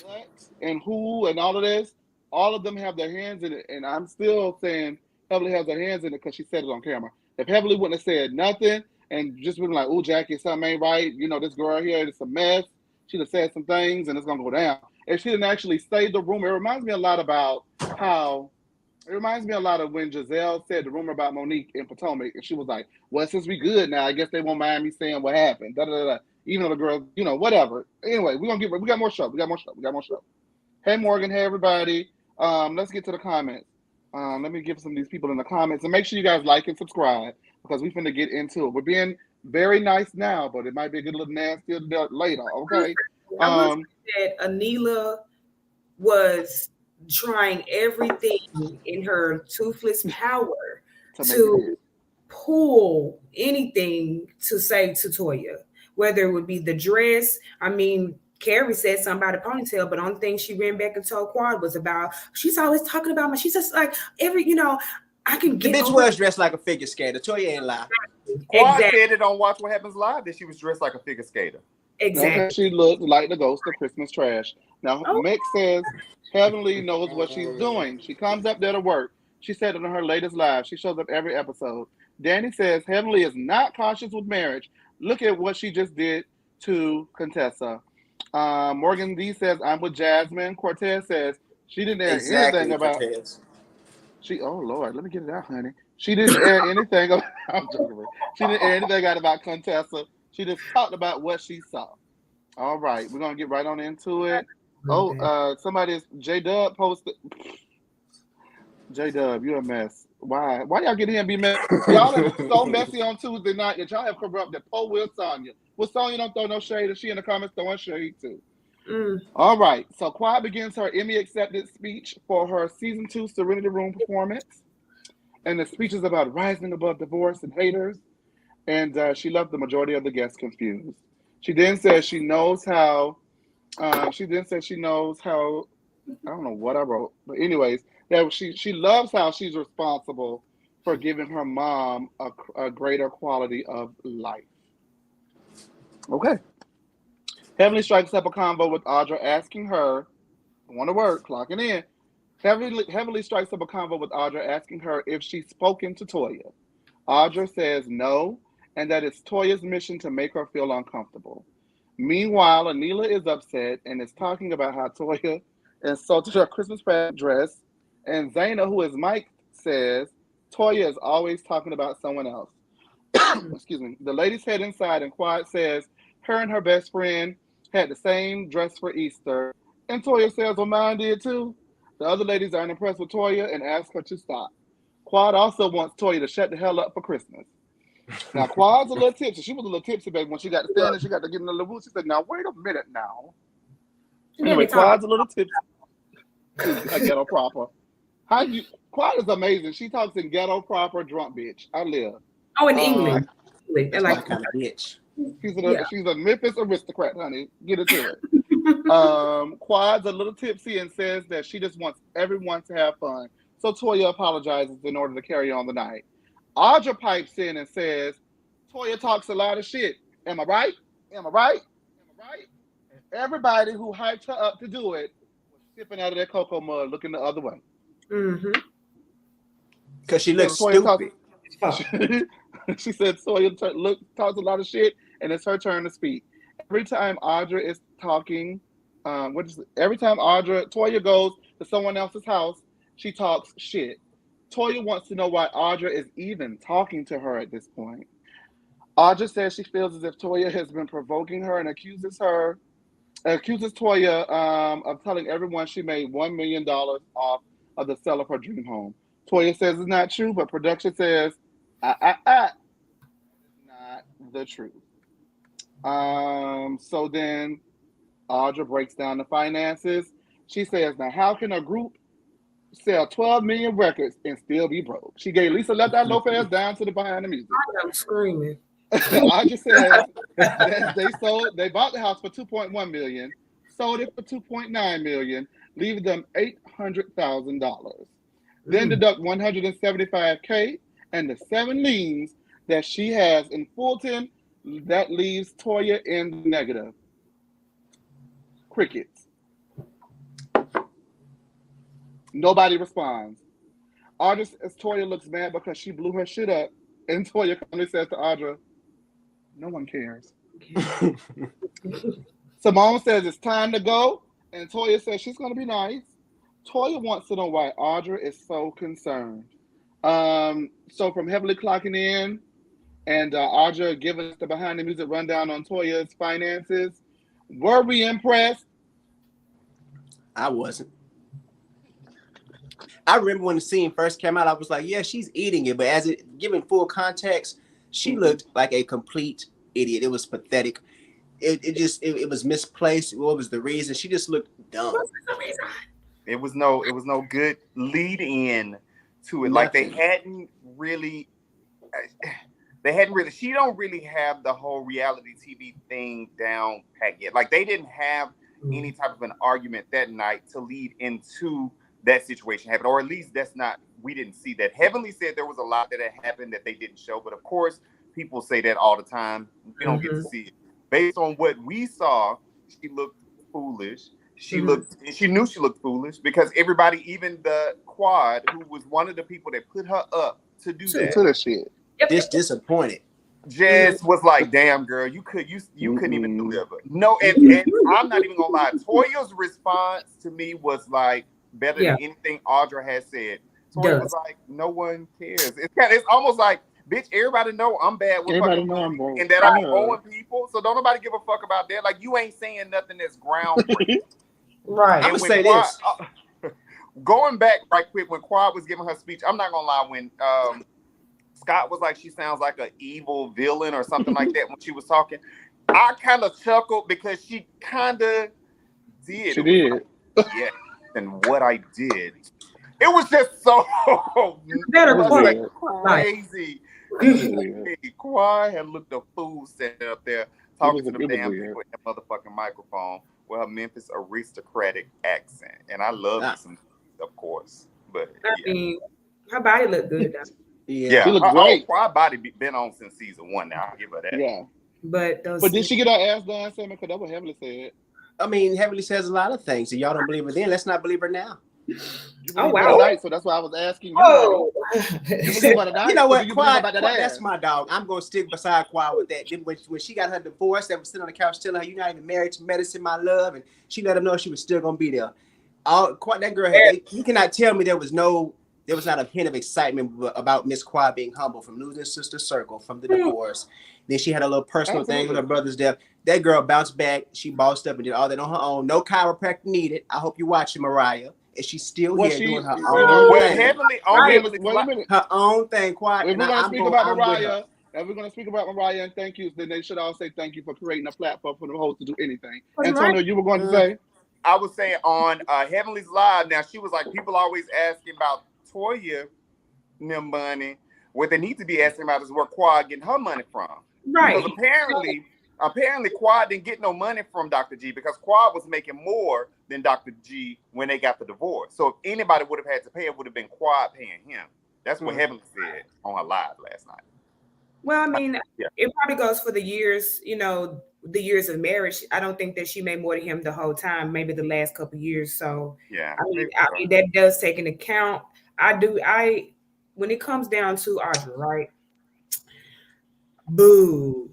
Speaker 5: what and who and all of this, all of them have their hands in it. And I'm still saying Heavenly has her hands in it because she said it on camera. If Heavenly wouldn't have said nothing and just been like, "Oh, Jackie, something ain't right. You know, this girl here, it's a mess." She'd have said some things and it's going to go down. If she didn't actually stay the rumor, it reminds me a lot of when Giselle said the rumor about Monique in Potomac. And she was like, "Well, since we good now, I guess they won't mind me saying what happened." Da, da, da, da. Even though the girl, you know, whatever. Anyway, we got more show. We got more show. Hey, Morgan. Hey, everybody. Let's get to the comments. Let me give some of these people in the comments. And make sure you guys like and subscribe because we finna get into it. We're being very nice now, but it might be a good little nasty later, okay?
Speaker 2: I was that Anila was trying everything in her toothless power to pull anything to say to Toya, whether it would be the dress. I mean, Carrie said something about a ponytail, but the only thing she ran back and told Quad was about, she's always talking about she's just like I can get.
Speaker 4: The bitch was dressed like a figure skater. Toya ain't lie.
Speaker 6: Quad said it on Watch What Happens Live that she was dressed like a figure skater.
Speaker 2: Exactly.
Speaker 5: She looked like the ghost of Christmas trash. Now, Mick says Heavenly knows what she's doing. She comes up there to work. She said it on her latest live. She shows up every episode. Danny says Heavenly is not cautious with marriage. Look at what she just did to Contessa. Morgan D says I'm with Jasmine. Cortez says she didn't air anything about. Oh Lord, let me get it out, honey. She didn't air anything. I'm joking. She didn't air anything out about Contessa. She just talked about what she saw. All right, we're gonna get right on into it. Somebody's J-Dub posted. J-Dub, you're a mess. Why y'all get here and be messy? Y'all are so messy on Tuesday night that y'all have corrupted poor Will Sonya. Will Sonya don't throw no shade, and she in the comments throwing shade too. All right, so Quad begins her Emmy acceptance speech for her season 2 Serenity Room performance, and the speech is about rising above divorce and haters. And she left the majority of the guests confused. She then says she knows how. I don't know what I wrote, but anyways, that she loves how she's responsible for giving her mom a greater quality of life. Okay. Heavenly strikes up a convo with Audra, asking her, I want to work, clocking in. Heavenly strikes up a convo with Audra, asking her if she's spoken to Toya. Audra says no, and that it's Toya's mission to make her feel uncomfortable. Meanwhile, Anila is upset and is talking about how Toya insulted her Christmas party dress, and Zaina, who is Mike, says Toya is always talking about someone else. Excuse me. The ladies head inside, and Quad says her and her best friend had the same dress for Easter, and Toya says, well, mine did too. The other ladies aren't impressed with Toya and ask her to stop. Quad also wants Toya to shut the hell up for Christmas. Now, Quad's a little tipsy. She was a little tipsy, baby. When she got to stand and she got to get in the little booth, she said, now, wait a minute now. Anyway, Quad's a little tipsy. A ghetto proper. Quad is amazing. She talks in ghetto proper drunk bitch. I live.
Speaker 2: Oh, in English.
Speaker 4: That's my kind of bitch.
Speaker 5: She's a Memphis aristocrat, honey. Get it to it. Quad's a little tipsy and says that she just wants everyone to have fun. So Toya apologizes in order to carry on the night. Audra pipes in and says, Toya talks a lot of shit. Am I right? Am I right? Am I right? And everybody who hyped her up to do it was sipping out of their cocoa mug looking the other way.
Speaker 4: Because she looks stupid.
Speaker 5: She said Toya talks a lot of shit, and it's her turn to speak. Every time Audra is talking, every time Toya goes to someone else's house, she talks shit. Toya wants to know why Audra is even talking to her at this point. Audra says she feels as if Toya has been provoking her and accuses Toya of telling everyone she made $1 million off of the sale of her dream home. Toya says it's not true, but production says, it's not the truth. So then Audra breaks down the finances. She says, now how can a group sell 12 million records and still be broke? She gave Lisa Left Eye Lopez down to the behind the music.
Speaker 2: I'm screaming.
Speaker 5: Audra says that they bought the house for $2.1 million, sold it for $2.9 million, leaving them $800,000. Then deduct $175K and the 7 liens that she has in Fulton. That leaves Toya in the negative. Crickets. Nobody responds. Audra says Toya looks mad because she blew her shit up, and Toya calmly says to Audra, no one cares. Simone says it's time to go, and Toya says she's going to be nice. Toya wants to know why Audra is so concerned. So from heavily clocking in and Audra giving us the behind the music rundown on Toya's finances, were we impressed?
Speaker 4: I wasn't. I remember when the scene first came out, I was like, yeah, she's eating it. But as it given full context, she looked like a complete idiot. It was pathetic. It was misplaced. What was the reason? She just looked dumb.
Speaker 2: What's the reason?
Speaker 6: It was no good lead in to it. Like they hadn't really, she don't really have the whole reality TV thing down pat yet. Like they didn't have any type of an argument that night to lead into that situation happening, or at least we didn't see that. Heavenly said there was a lot that had happened that they didn't show, but of course people say that all the time. We don't get to see it. Based on what we saw, she looked foolish. She knew she looked foolish because everybody, even the Quad, who was one of the people that put her up to do that.
Speaker 5: To the shit.
Speaker 4: Disappointed.
Speaker 6: Jess was like, damn girl, you couldn't even deliver. No, and I'm not even gonna lie. Toya's response to me was like better than anything Audra has said. Toya was like, no one cares. It's almost like, bitch, everybody know I'm bad with fucking money and that I'm owing people, so don't nobody give a fuck about that. Like you ain't saying nothing that's groundbreaking.
Speaker 2: Right.
Speaker 4: I'm gonna say this.
Speaker 6: Going back right quick, when Quad was giving her speech, I'm not gonna lie, when Scott was like, she sounds like an evil villain or something like that when she was talking, I kind of chuckled because she kind of did.
Speaker 5: She did.
Speaker 6: Like, yeah, and what I did. It was just so crazy. Quad had looked a fool sitting up there talking to the damn people with that motherfucking microphone with her Memphis aristocratic accent. And I love some, of course. But
Speaker 2: I mean, her body looked good though.
Speaker 6: Yeah,
Speaker 5: she looked great.
Speaker 6: Her body been on since season 1 now. I'll give her that.
Speaker 5: Yeah.
Speaker 2: But
Speaker 5: did she get her ass done, Sam? Because that's what Heavenly said.
Speaker 4: I mean, Heavenly says a lot of things. So y'all don't believe her then. Let's not believe her now.
Speaker 5: Oh wow! Tonight, so that's why I was asking you. Oh,
Speaker 4: you know what? Quad, that's my dog. I'm gonna stick beside Quad with that. Then when she got her divorce, that was sitting on the couch telling her, "You're not even married to medicine, my love," and she let him know she was still gonna be there. That girl, you cannot tell me there was not a hint of excitement about Miss Quad being humble from losing sister circle, from the divorce. Then she had a little personal thing with her brother's death. That girl bounced back. She bossed up and did all that on her own. No chiropractor needed. I hope you're watching, Mariah. And she's still here doing her own thing. Her own thing, quiet.
Speaker 5: If we're going to speak about Mariah, and thank yous, then they should all say thank you for creating a platform for the host to do anything. Antonio, you were going to say?
Speaker 6: I was saying on Heavenly's Live, now she was like, people always asking about Toya and them money. What they need to be asking about is where Quad getting her money from.
Speaker 2: Right.
Speaker 6: Because Apparently, Quad didn't get no money from Dr. G because Quad was making more than Dr. G when they got the divorce. So if anybody would have had to pay, it would have been Quad paying him. That's what Heavenly said on her live last night.
Speaker 2: Well, I mean, it probably goes for the years, the years of marriage. I don't think that she made more to him the whole time, maybe the last couple of years. So
Speaker 6: yeah,
Speaker 2: I mean that does take into account. When it comes down to Audra, right? Boo.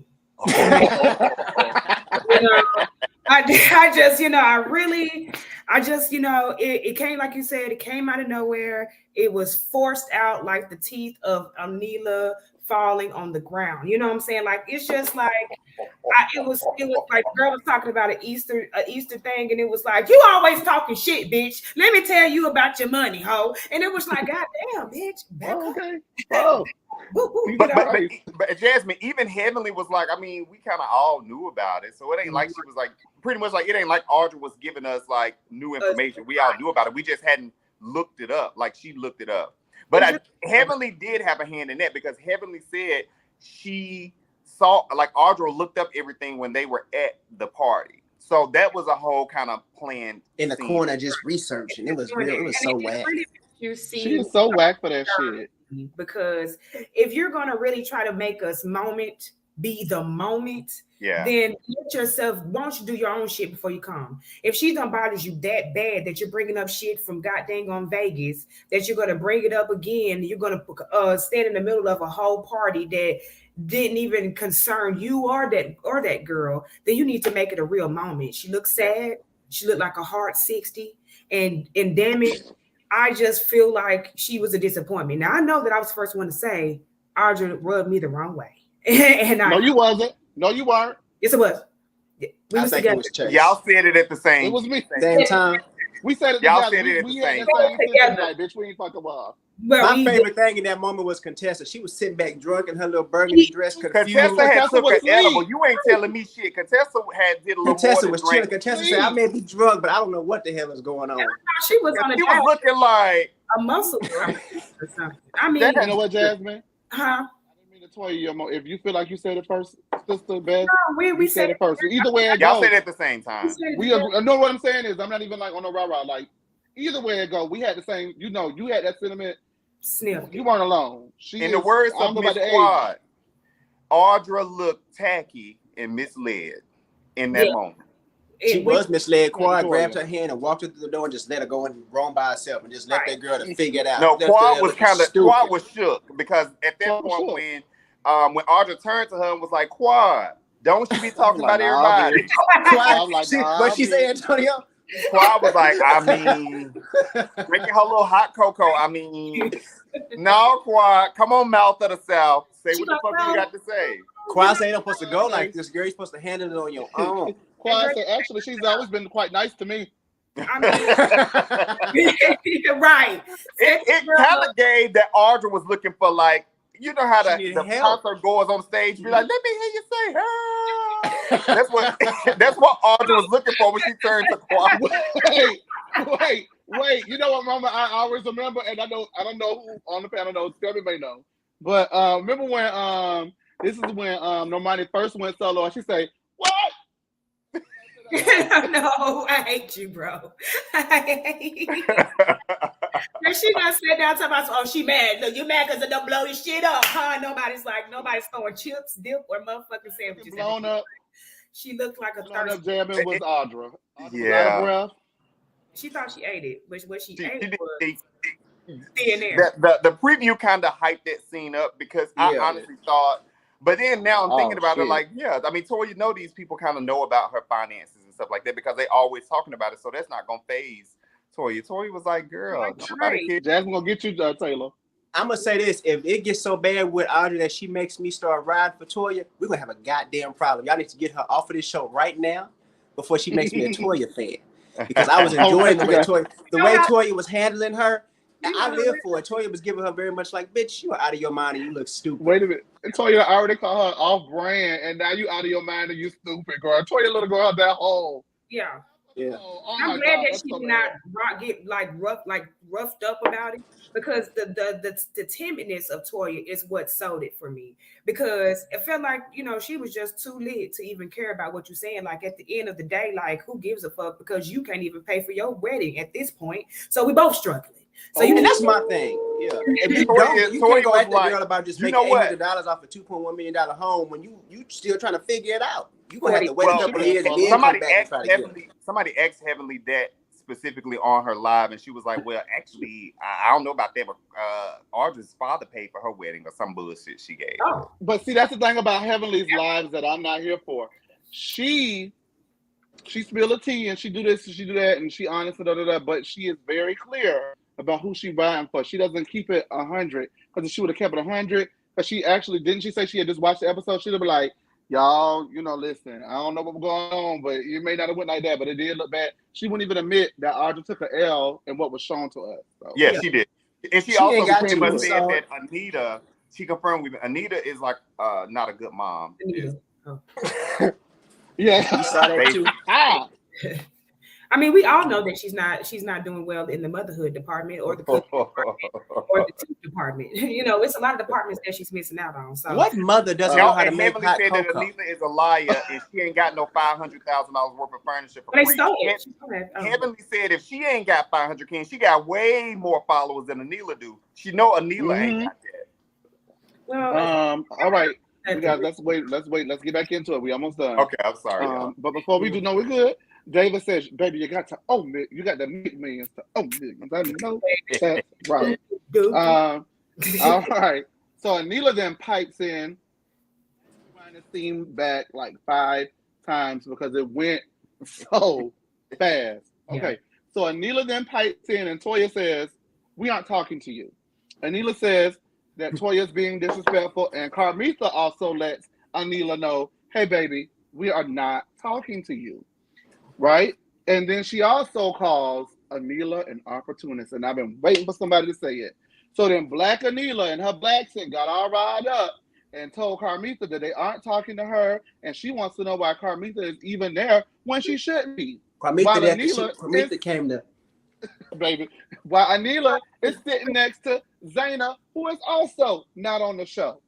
Speaker 2: It came, like you said, it came out of nowhere. It was forced out like the teeth of Neela falling on the ground. You know what I'm saying? Like, it's just like, it was like girl was talking about an Easter thing, and it was like, you always talking shit, bitch. Let me tell you about your money, hoe. And it was like, God damn, bitch.
Speaker 5: Okay. Oh.
Speaker 6: But Jasmine, even Heavenly was like, I mean, we kind of all knew about it, so it ain't like she was like, pretty much like, it ain't like Audra was giving us like new information. We all knew about it. We just hadn't looked it up. Like, she looked it up. But Heavenly did have a hand in that, because Heavenly said she saw, like, Audra looked up everything when they were at the party. So that was a whole kind of plan
Speaker 4: in the corner, just researching. It was real. It was so whack.
Speaker 2: You see,
Speaker 5: she is so whack for that shit.
Speaker 2: Because if you're gonna really try to make us be the moment, then let yourself, why don't you do your own shit before you come? If she done bothers you that bad that you're bringing up shit from goddamn on Vegas, that you're gonna bring it up again, you're gonna stand in the middle of a whole party that didn't even concern you or that girl, then you need to make it a real moment. She looked sad. She looked like a hard 60, and damn it, I just feel like she was a disappointment. Now, I know that I was the first one to say Audra rubbed me the wrong way.
Speaker 5: No, you wasn't. No, you weren't.
Speaker 2: Yes, it was.
Speaker 4: I think it was Chase.
Speaker 6: Y'all said it at the same.
Speaker 5: It was me.
Speaker 4: Same time.
Speaker 5: We said it.
Speaker 6: Y'all said it at the same
Speaker 5: time. Bitch, we ain't fucking wild.
Speaker 4: My favorite thing in that moment was Contessa. She was sitting back drunk in her little burgundy dress, confused.
Speaker 6: Contessa had took an edible. You ain't telling me shit. Contessa did a little
Speaker 4: Contessa
Speaker 6: more
Speaker 4: was
Speaker 6: than
Speaker 4: chilling. Contessa said, I may be drunk, but I don't know what the hell is going on.
Speaker 2: She was on
Speaker 6: She was looking like
Speaker 2: a muscle girl or something. I mean,
Speaker 5: you know what, Jasmine?
Speaker 2: Huh?
Speaker 5: Toya, if you feel like you said it first, sister, best.
Speaker 2: No, we said
Speaker 5: it first. So either way it
Speaker 6: y'all
Speaker 5: goes,
Speaker 6: said it at the same time.
Speaker 5: I know what I'm saying is, I'm not even like on a rah-rah. Like, either way it go, we had the same. You had that sentiment.
Speaker 2: Sniff.
Speaker 5: You weren't alone.
Speaker 6: In the words of Miss Quad, Audra looked tacky and misled in that moment.
Speaker 4: She was misled. Quad grabbed her hand and walked her through the door and just let her go and roam by herself and just let that girl to figure it out.
Speaker 6: No, Quad was shook, because at that point when Audra turned to her and was like, Quad, don't you be talking about everybody.
Speaker 4: What she say, Antonio?
Speaker 6: Quad was like, I mean, drinking her little hot cocoa. I mean, no, Quad, come on, mouth of the South. Say what the fuck you got to say.
Speaker 4: Quad ain't supposed to go like this, girl. You're supposed to handle it on your own.
Speaker 5: Quad said, actually, she's always been quite nice to me.
Speaker 2: I mean, right.
Speaker 6: It kind of gave that Audra was looking for, like, you know how the concert goers on stage be like, let me hear you say her. That's what Audra was looking for when she turned to Quad.
Speaker 5: Wait. You know what, Mama? I always remember, and I don't know who on the panel knows. Scubby may know, but remember when this is when Normani first went solo, and she say, "What?"
Speaker 2: No, I hate you, bro. I hate you. And she done sat down talking about, oh, she mad. Look, you mad because it don't blow this shit up, huh? Nobody's throwing chips, dip, or motherfucking sandwiches.
Speaker 5: Blown up.
Speaker 2: She looked like a
Speaker 5: blown up jamming was Audra.
Speaker 6: Yeah.
Speaker 2: She thought she ate it, but what she ate
Speaker 6: was
Speaker 2: there.
Speaker 6: The preview kind of hyped that scene up, because I honestly thought. But then now I'm thinking about it, like, I mean, Toya, these people kind of know about her finances and stuff like that, because they always talking about it, so that's not gonna phase Toya. Toya was like, girl,
Speaker 5: Jasmine gonna get you, Taylor.
Speaker 4: I'm gonna say this: if it gets so bad with Audra that she makes me start riding for Toya, we're gonna have a goddamn problem. Y'all need to get her off of this show right now before she makes me a Toya fan, because I was enjoying the way Toya was handling her. I live for it. Toya was giving her very much like, bitch, you are out of your mind and you look stupid.
Speaker 5: Wait a minute. Toya already called her off brand, and now you out of your mind and you stupid, girl. Toya little girl that whole.
Speaker 2: Yeah.
Speaker 4: Yeah.
Speaker 2: I'm glad that she did not get roughed up about it, because the timidness of Toya is what sold it for me, because it felt like, she was just too lit to even care about what you're saying. Like, at the end of the day, like, who gives a fuck, because you can't even pay for your wedding at this point, so we both struggling. So
Speaker 4: and that's my thing. Yeah, if you don't, you can't go at the girl about just making $800 off a $2.1 million home when you still trying to figure it out. You gonna have to wait a couple of years and then come back and try to get it.
Speaker 6: Somebody asked Heavenly that specifically on her live, and she was like, "Well, actually, I don't know about that, but Audra's father paid for her wedding or some bullshit she gave."
Speaker 5: Oh, but see, that's the thing about Heavenly's lives that I'm not here for. She spill the tea and she do this and she do that and she honest and but she is very clear about who she buying for. She doesn't keep it 100, because if she would have kept it 100, because she actually didn't. She say she had just watched the episode. She'd have been like, y'all, listen, I don't know what's going on, but you may not have went like that, but it did look bad. She wouldn't even admit that Audra took an L in what was shown to us. So,
Speaker 6: yeah, she did. And she also pretty much said that Anita, she confirmed with Anita is like not a good mom.
Speaker 5: Yeah.
Speaker 4: You saw that too.
Speaker 2: I mean, we all know that she's not doing well in the motherhood department or the cooking department or the tooth department. It's a lot of departments that she's missing out on. So
Speaker 4: what mother doesn't know how to make hot
Speaker 6: said
Speaker 4: cocoa?
Speaker 6: That Anita is a liar and she ain't got no $500,000 worth of furniture for free. Heavenly said if she ain't got 500K, she got way more followers than Anila do. She know Anila ain't got that.
Speaker 2: Well,
Speaker 5: all right. Let's wait. Let's get back into it. We almost done.
Speaker 6: Okay, I'm sorry.
Speaker 5: But before we do, we're good. David says, "Baby, you got to own it. You got to make millions to own millions." I know that's right. All right. So Anila then pipes in, trying to theme back like 5 times because it went so fast. Okay. So Anila then pipes in, and Toya says, "We aren't talking to you." Anila says that Toya's being disrespectful, and Carmitha also lets Anila know, "Hey, baby, we are not talking to you." Right? And then she also calls Anila an opportunist, and I've been waiting for somebody to say it. So then Black Anila and her black scent got all riled up and told Carmitha that they aren't talking to her, and she wants to know why Carmitha is even there when she shouldn't be.
Speaker 4: Carmitha came to...
Speaker 5: Baby. While Anila is sitting next to Zaina, who is also not on the show.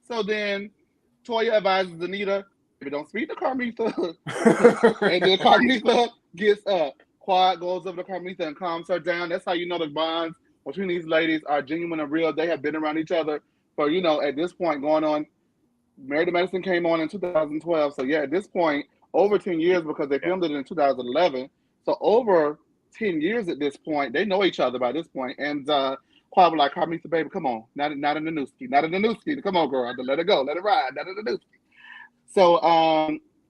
Speaker 5: So then Toya advises Anita, don't speak to Carmitha. And then Carmitha gets up. Quad goes over to Carmitha and calms her down. That's how you know the bonds between these ladies are genuine and real. They have been around each other for, at this point going on. Married to Medicine came on in 2012. So, at this point, over 10 years because they filmed it in 2011. So, over 10 years at this point. They know each other by this point. And Quad was like, Carmitha, baby, come on. Not in the new ski. Not in the new ski. Come on, girl. I have to let it go. Let it ride. Not in the new ski. So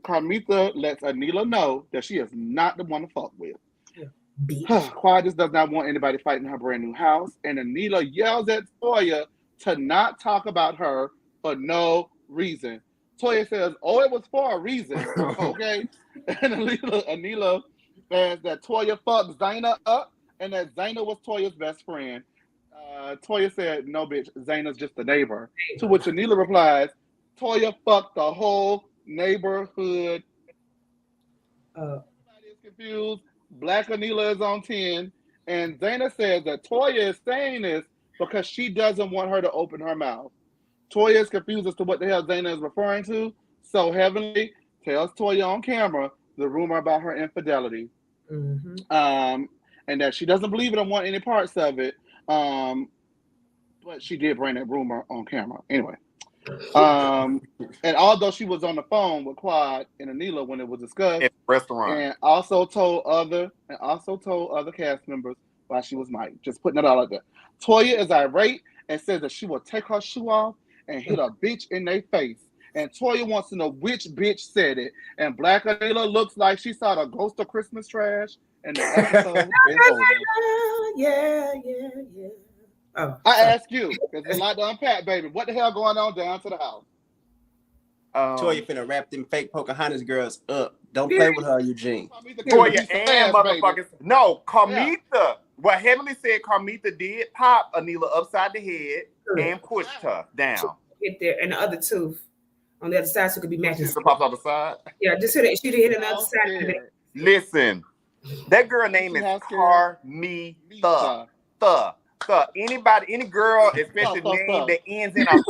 Speaker 5: Carmitha lets Anila know that she is not the one to fuck with. Quad just does not want anybody fighting her brand new house. And Anila yells at Toya to not talk about her for no reason. Toya says, "Oh, it was for a reason." Okay. And Anila says that Toya fucked Zaina up and that Zaina was Toya's best friend. Toya said, "No, bitch, Zaina's just a neighbor." To which Anila replies, Toya fucked the whole neighborhood. Everybody is confused. Black Anila is on 10. And Zaina says that Toya is saying this because she doesn't want her to open her mouth. Toya is confused as to what the hell Zaina is referring to. So Heavenly tells Toya on camera the rumor about her infidelity. And that she doesn't believe it or want any parts of it. But she did bring that rumor on camera. Anyway. And although she was on the phone with Quad and Anila when it was discussed,
Speaker 6: at the restaurant,
Speaker 5: and also told other cast members why she was mic'd. Just putting it all out there. Toya is irate and says that she will take her shoe off and hit a bitch in their face. And Toya wants to know which bitch said it. And Black Anila looks like she saw the ghost of Christmas trash, and the episode is over.
Speaker 2: Yeah. Oh,
Speaker 5: I ask you, there's a lot to unpack, baby. What the hell going on down to the house?
Speaker 4: Toya finna wrap them fake Pocahontas girls up. Don't play with her, Eugene.
Speaker 6: Toya and motherfuckers. No, Carmitha. Yeah. What Heavenly said, Carmitha did pop Anila upside the head and pushed her down.
Speaker 2: Hit there, and the other tooth on the other side, so it could be matching.
Speaker 6: She pops on the side.
Speaker 2: Yeah, just hit it. She hit another side.
Speaker 6: Listen, that girl name is Carmita. Anybody, any girl, especially name that ends in a th,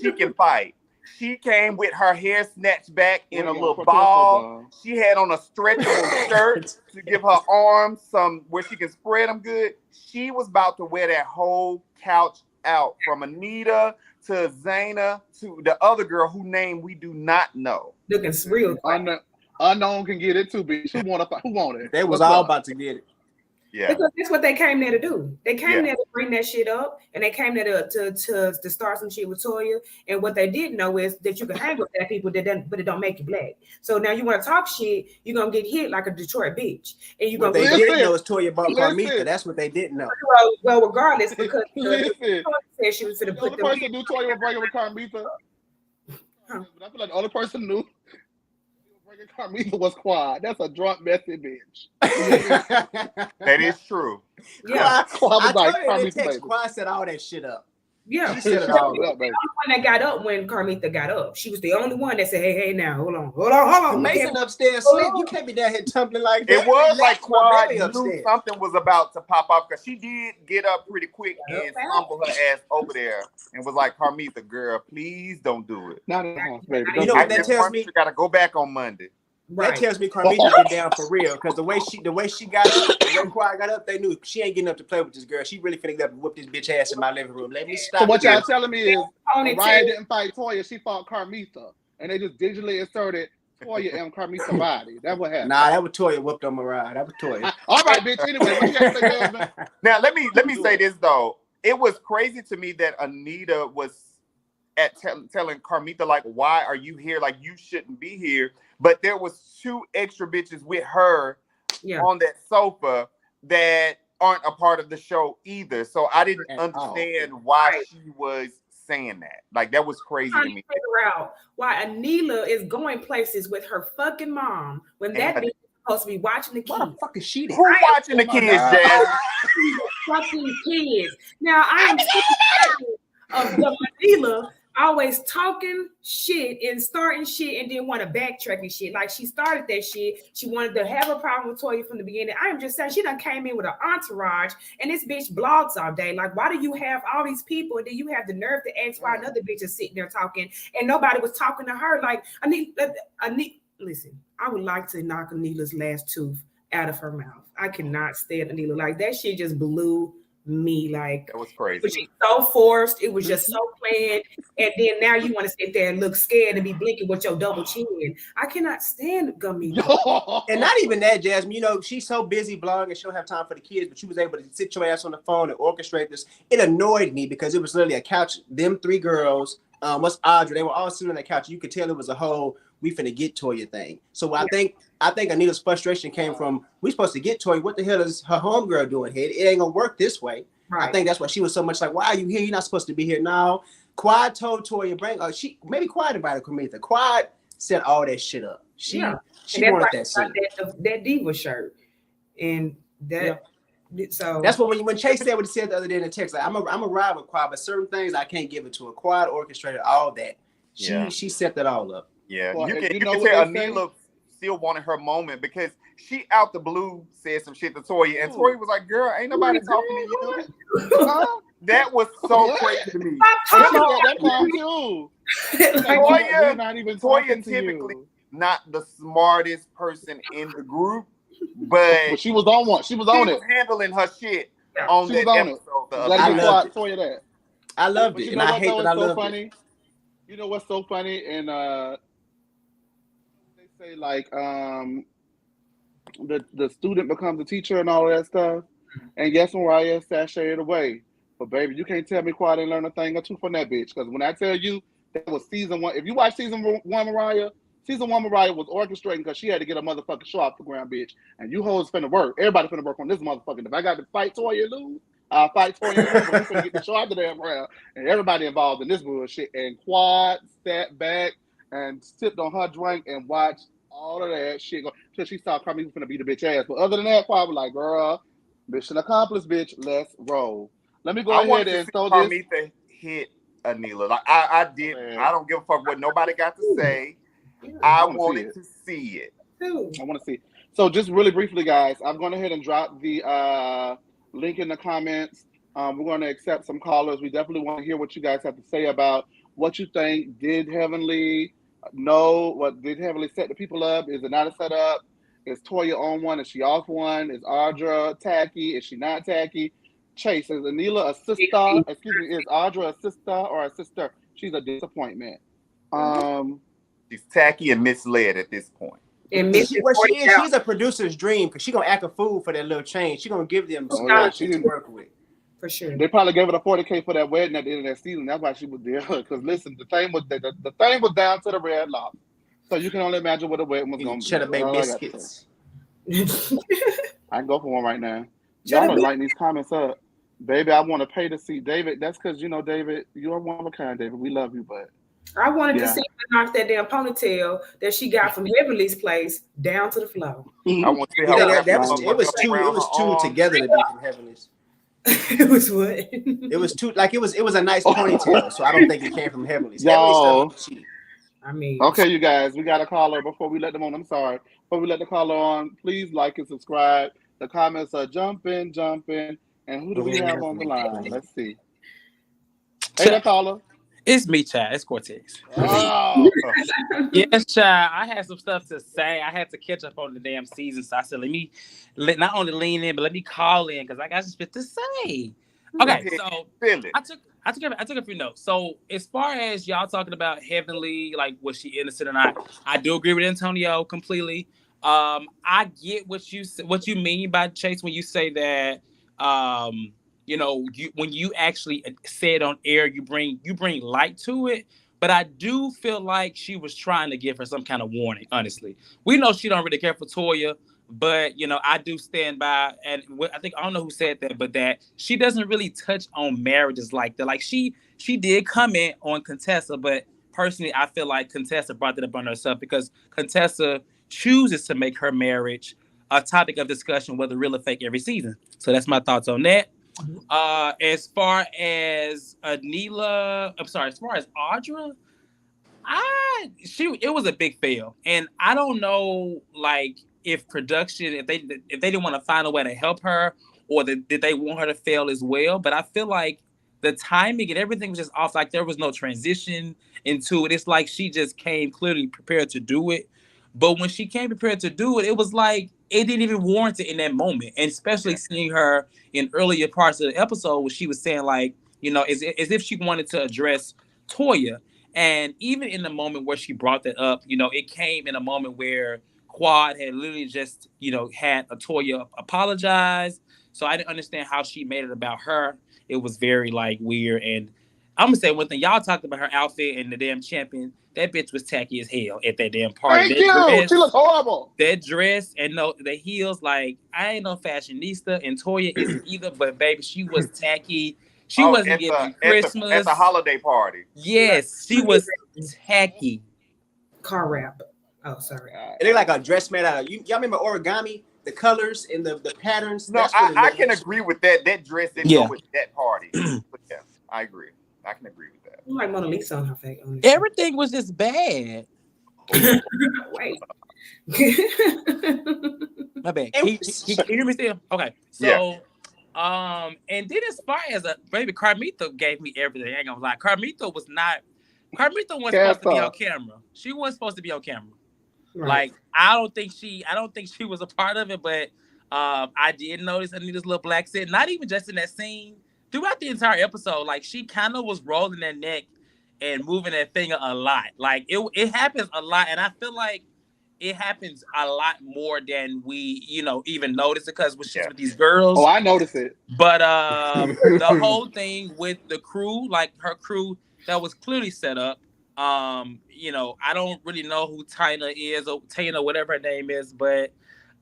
Speaker 6: she can fight. She came with her hair snatched back in a little ball. She had on a stretchable shirt to give her arms some where she can spread them good. She was about to wear that whole couch out, from Anita to Zaina to the other girl whose name we do not know.
Speaker 2: Looking real
Speaker 5: unknown can get it too, bitch. Who want it?
Speaker 4: They was all about to get it.
Speaker 6: Yeah,
Speaker 2: because that's what they came there to do. They came there to bring that shit up, and they came there to start some shit with Toya. And what they didn't know is that you can hang with that people but it don't make you black. So now you want to talk shit, you're gonna get hit like a Detroit bitch. And you gonna.
Speaker 4: They didn't know it's Toya about Carmita. That's what they didn't know.
Speaker 2: Well, regardless, because Toya said she was going to put
Speaker 5: the person knew Toya was breaking with Carmita. I feel like the only person knew Carmita was Quad. That's a drunk, messy bitch.
Speaker 6: That is true.
Speaker 2: Yeah.
Speaker 4: Quad set all that shit up.
Speaker 2: Yeah.
Speaker 4: She set it all up,
Speaker 2: baby. The only one that got up when Carmita got up. She was the only one that said, hey, now, hold on.
Speaker 4: Mason upstairs sleep. You can't be down here tumbling like that.
Speaker 6: It was like Quad knew something was about to pop off, because she did get up pretty quick and stumble her ass over there and was like, Carmita, girl, please don't do it.
Speaker 5: Not in the house, baby.
Speaker 4: You know what that tells me?
Speaker 6: You got to go back on Monday.
Speaker 4: That tells me Carmita get down for real, because the way she got up, when Quad got up, they knew she ain't getting up to play with this girl. She really finna get up and whoop this bitch ass in my living room. Let me stop.
Speaker 5: So what y'all telling me is Ryan didn't fight Toya, she fought Carmita, and they just digitally inserted Toya and Carmita's body. That's what happened.
Speaker 4: Nah, that was Toya whooped on Mariah. That was Toya.
Speaker 5: All right, bitch. Anyway, what you got to say, Jasmine?
Speaker 6: Now let me say this though. It was crazy to me that Anita was telling Carmita, like, why are you here? Like, you shouldn't be here. But there was 2 extra bitches with her on that sofa that aren't a part of the show either. So I didn't understand why she was saying that. Like, that was crazy to me.
Speaker 2: Figure out why Anila is going places with her fucking mom when that bitch is supposed to be watching the kids.
Speaker 4: What the fuck is she?
Speaker 6: Who's watching the kids, Jazz?
Speaker 2: Fucking kids. Now I am sick of Anila always talking shit and starting shit and then want to backtrack and shit. Like, she started that shit. She wanted to have a problem with Toya from the beginning. I am just saying, she done came in with an entourage, and this bitch blogs all day. Like, why do you have all these people and then you have the nerve to ask why another bitch is sitting there talking and nobody was talking to her? Like, listen, I would like to knock Anila's last tooth out of her mouth. I cannot stand Anila. Like, that shit just blew me. Like,
Speaker 6: that was crazy.
Speaker 2: It was just so forced. It was just so planned. And then now you want to sit there and look scared and be blinking with your double chin. I cannot stand Gummy.
Speaker 4: And not even that, Jasmine. You know, she's so busy blogging, she don't have time for the kids, but she was able to sit your ass on the phone and orchestrate this. It annoyed me because it was literally a couch, them 3 girls, what's Audra, they were all sitting on that couch. You could tell it was a whole we finna get Toya thing. So I think Anita's frustration came from, we supposed to get Toya. What the hell is her homegirl doing here? It ain't gonna work this way. Right. I think that's why she was so much like, why are you here? You're not supposed to be here now. Quad told Toya, maybe Quad invited Carmita. Quad set all that shit up. She wanted that scene.
Speaker 2: That diva shirt. And that so
Speaker 4: that's what when Chase said what he said the other day in the text, like, I'm a ride with Quad, but certain things I can't give it to her. Quad orchestrated all that. She set that all up.
Speaker 6: Yeah, well, you can tell Anila still wanted her moment because she out the blue said some shit to Toya, and Toya was like, "Girl, ain't nobody talking to you." That was so crazy to me. Toya typically not the smartest person in the group, but
Speaker 5: she was on one. She was on it,
Speaker 6: handling her shit on that episode.
Speaker 4: I loved it, and I hate that I loved it.
Speaker 5: You know what's so funny? And they say like the student becomes a teacher and all of that stuff. And guess what? Mariah sashayed away. But baby, you can't tell me Quad didn't learn a thing or two from that bitch. Because when I tell you that was season 1, if you watch season 1 Mariah was orchestrating because she had to get a motherfucking show off the ground, bitch. And you hoes finna work. Everybody finna work on this motherfucking. If I got to fight Toya and lose, I'll fight Toya and lose. But we finna get the show out the damn ground. And everybody involved in this bullshit. And Quad sat back and sipped on her drink and watched all of that shit go till she saw Carmita was finna beat the bitch ass. But other than that, Quad was like, girl, mission accomplished, bitch. Let's roll. Let me go ahead and throw this.
Speaker 6: Carmita hit Anila. Like I did. Man. I don't give a fuck what nobody got to say. I wanted to see it.
Speaker 5: I want to see. So just really briefly, guys, I'm going ahead and drop the link in the comments. We're going to accept some callers. We definitely want to hear what you guys have to say about what you think. Did Heavenly know? What did Heavenly set the people up? Is it not a setup? Is Toya on one? Is she off one? Is Audra tacky? Is she not tacky? Chase, is Anila a sister? Excuse me, is Audra a sister or a sister? She's a disappointment.
Speaker 6: She's tacky and misled at this point.
Speaker 2: And
Speaker 4: she's a producer's dream because she's gonna act a fool for that little change. She's gonna give them scholarship to work with.
Speaker 2: For sure.
Speaker 5: They probably gave her the $40K for that wedding at the end of that season. That's why she was there. Because listen, the thing was down to the red lock. So you can only imagine what the wedding was gonna be.
Speaker 4: Should have made biscuits.
Speaker 5: I can go for one right now. Y'all are lighting these comments up. Baby, I want to pay to see David. That's because, David, you're one of a kind, David. We love you, but
Speaker 2: I wanted to see her knock that damn ponytail that she got from Heavenly's place down to the floor.
Speaker 6: I want to see how
Speaker 4: it was two together to be from Heavenly's.
Speaker 2: It was what?
Speaker 4: It was two, like it was a nice ponytail, so I don't think it came from Heavenly's.
Speaker 5: Yo,
Speaker 2: I mean,
Speaker 5: okay, you guys, we got a caller before we let them on. I'm sorry. Before we let the caller on, please like and subscribe. The comments are jumping. And who do we have on the line? Let's see. Hey, that caller.
Speaker 3: It's me, child. It's Cortez.
Speaker 5: Oh.
Speaker 3: Yes, child. I had some stuff to say. I had to catch up on the damn season, so I said, let me not only lean in, but let me call in because I got some shit to say. Okay, so I took a few notes. So as far as y'all talking about Heavenly, like was she innocent or not, I do agree with Antonio completely. I get what you mean by Chase when you say that. When you actually say it on air, you bring light to it. But I do feel like she was trying to give her some kind of warning. Honestly, we know she don't really care for Toya, but I do stand by, and I don't know who said that, but that she doesn't really touch on marriages like that. Like she did comment on Contessa, but personally, I feel like Contessa brought that up on herself because Contessa chooses to make her marriage a topic of discussion, whether real or fake, every season. So that's my thoughts on that. As far as Audra, it was a big fail, and I don't know, like if production, if they didn't want to find a way to help her, or did they want her to fail as well? But I feel like the timing and everything was just off. Like there was no transition into it. It's like she just came clearly prepared to do it. But when she came prepared to do it, it was like it didn't even warrant it in that moment. And especially seeing her in earlier parts of the episode where she was saying like, as if she wanted to address Toya. And even in the moment where she brought that up, it came in a moment where Quad had literally just, had a Toya apologize. So I didn't understand how she made it about her. It was very like weird. And I'm gonna say one thing. Y'all talked about her outfit and the damn champion. That bitch was tacky as hell at that damn party.
Speaker 5: She looks horrible.
Speaker 3: That dress and the heels, like I ain't no fashionista, and Toya isn't either. But baby, she was tacky. She wasn't getting Christmas
Speaker 6: at the holiday party.
Speaker 3: Yes, she was tacky.
Speaker 2: Car wrap. Oh, sorry.
Speaker 4: It looked like a dress made out of y'all remember origami? The colors and the patterns.
Speaker 6: No, I can agree with that. That dress didn't go with that party. But yeah, I agree. I can agree with that.
Speaker 2: Like Mona Lisa on her face.
Speaker 3: Everything was just bad.
Speaker 2: Wait.
Speaker 3: My bad. Can you hear me still? Okay. So, and then as far as baby, Carmita gave me everything. I ain't gonna lie. Carmita wasn't supposed to be on camera. She wasn't supposed to be on camera. Right. Like I don't think she was a part of it, but I did notice Anita's little black set. Not even just in that scene. Throughout the entire episode, like she kind of was rolling that neck and moving that finger a lot. Like it happens a lot, and I feel like it happens a lot more than we, even notice it because she's with these girls.
Speaker 5: Oh, I noticed it.
Speaker 3: But the whole thing with the crew, like her crew, that was clearly set up. I don't really know who Tina is or Tina, whatever her name is, but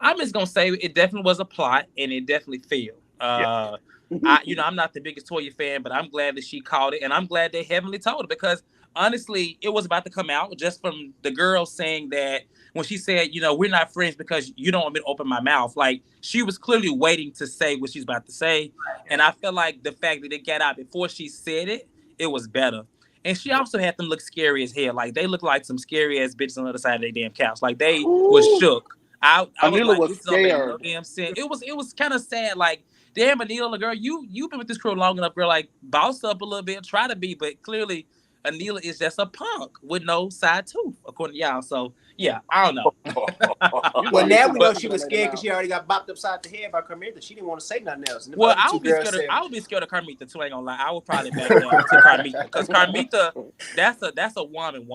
Speaker 3: I'm just gonna say it definitely was a plot, and it definitely failed. I'm not the biggest Toya fan, but I'm glad that she called it, and I'm glad that Heavenly told her because honestly, it was about to come out just from the girl saying that when she said, we're not friends because you don't want me to open my mouth. Like she was clearly waiting to say what she's about to say, and I feel like the fact that it got out before she said it, it was better. And she also had them look scary as hell. Like they looked like some scary ass bitches on the other side of their damn couch. Like they was shook. I was
Speaker 5: Anila
Speaker 3: like,
Speaker 5: was
Speaker 3: this don't make no
Speaker 5: scared.
Speaker 3: damn sense. It was kind of sad. Like, damn, Anila, girl, you've been with this crew long enough, girl. Like, boss up a little bit, try to be, but clearly, Anila is just a punk with no side tooth, according to y'all. So yeah, I don't know.
Speaker 4: Well, now we know she was scared because she already got bopped upside the head by Carmita. She didn't want to say nothing else. And
Speaker 3: Well, I would be scared of Carmita too. I ain't gonna lie. I would probably back down to Carmita because Carmita, that's a woman.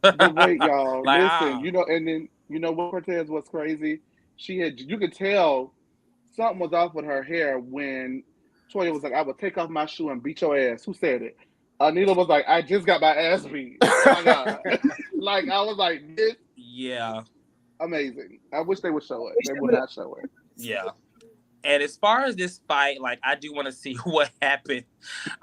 Speaker 5: But wait, y'all,
Speaker 3: Like,
Speaker 5: listen. You know, and then you know what Cortez was crazy. You could tell something was off with her hair when Toya was like, "I would take off my shoe and beat your ass." Who said it? Anila was like, "I just got my ass beat." Oh my god! Like I was like, "This."
Speaker 3: Yeah.
Speaker 5: Amazing. I wish they would show it. They would not show it.
Speaker 3: Yeah. And as far as this fight, like I do want to see what happened.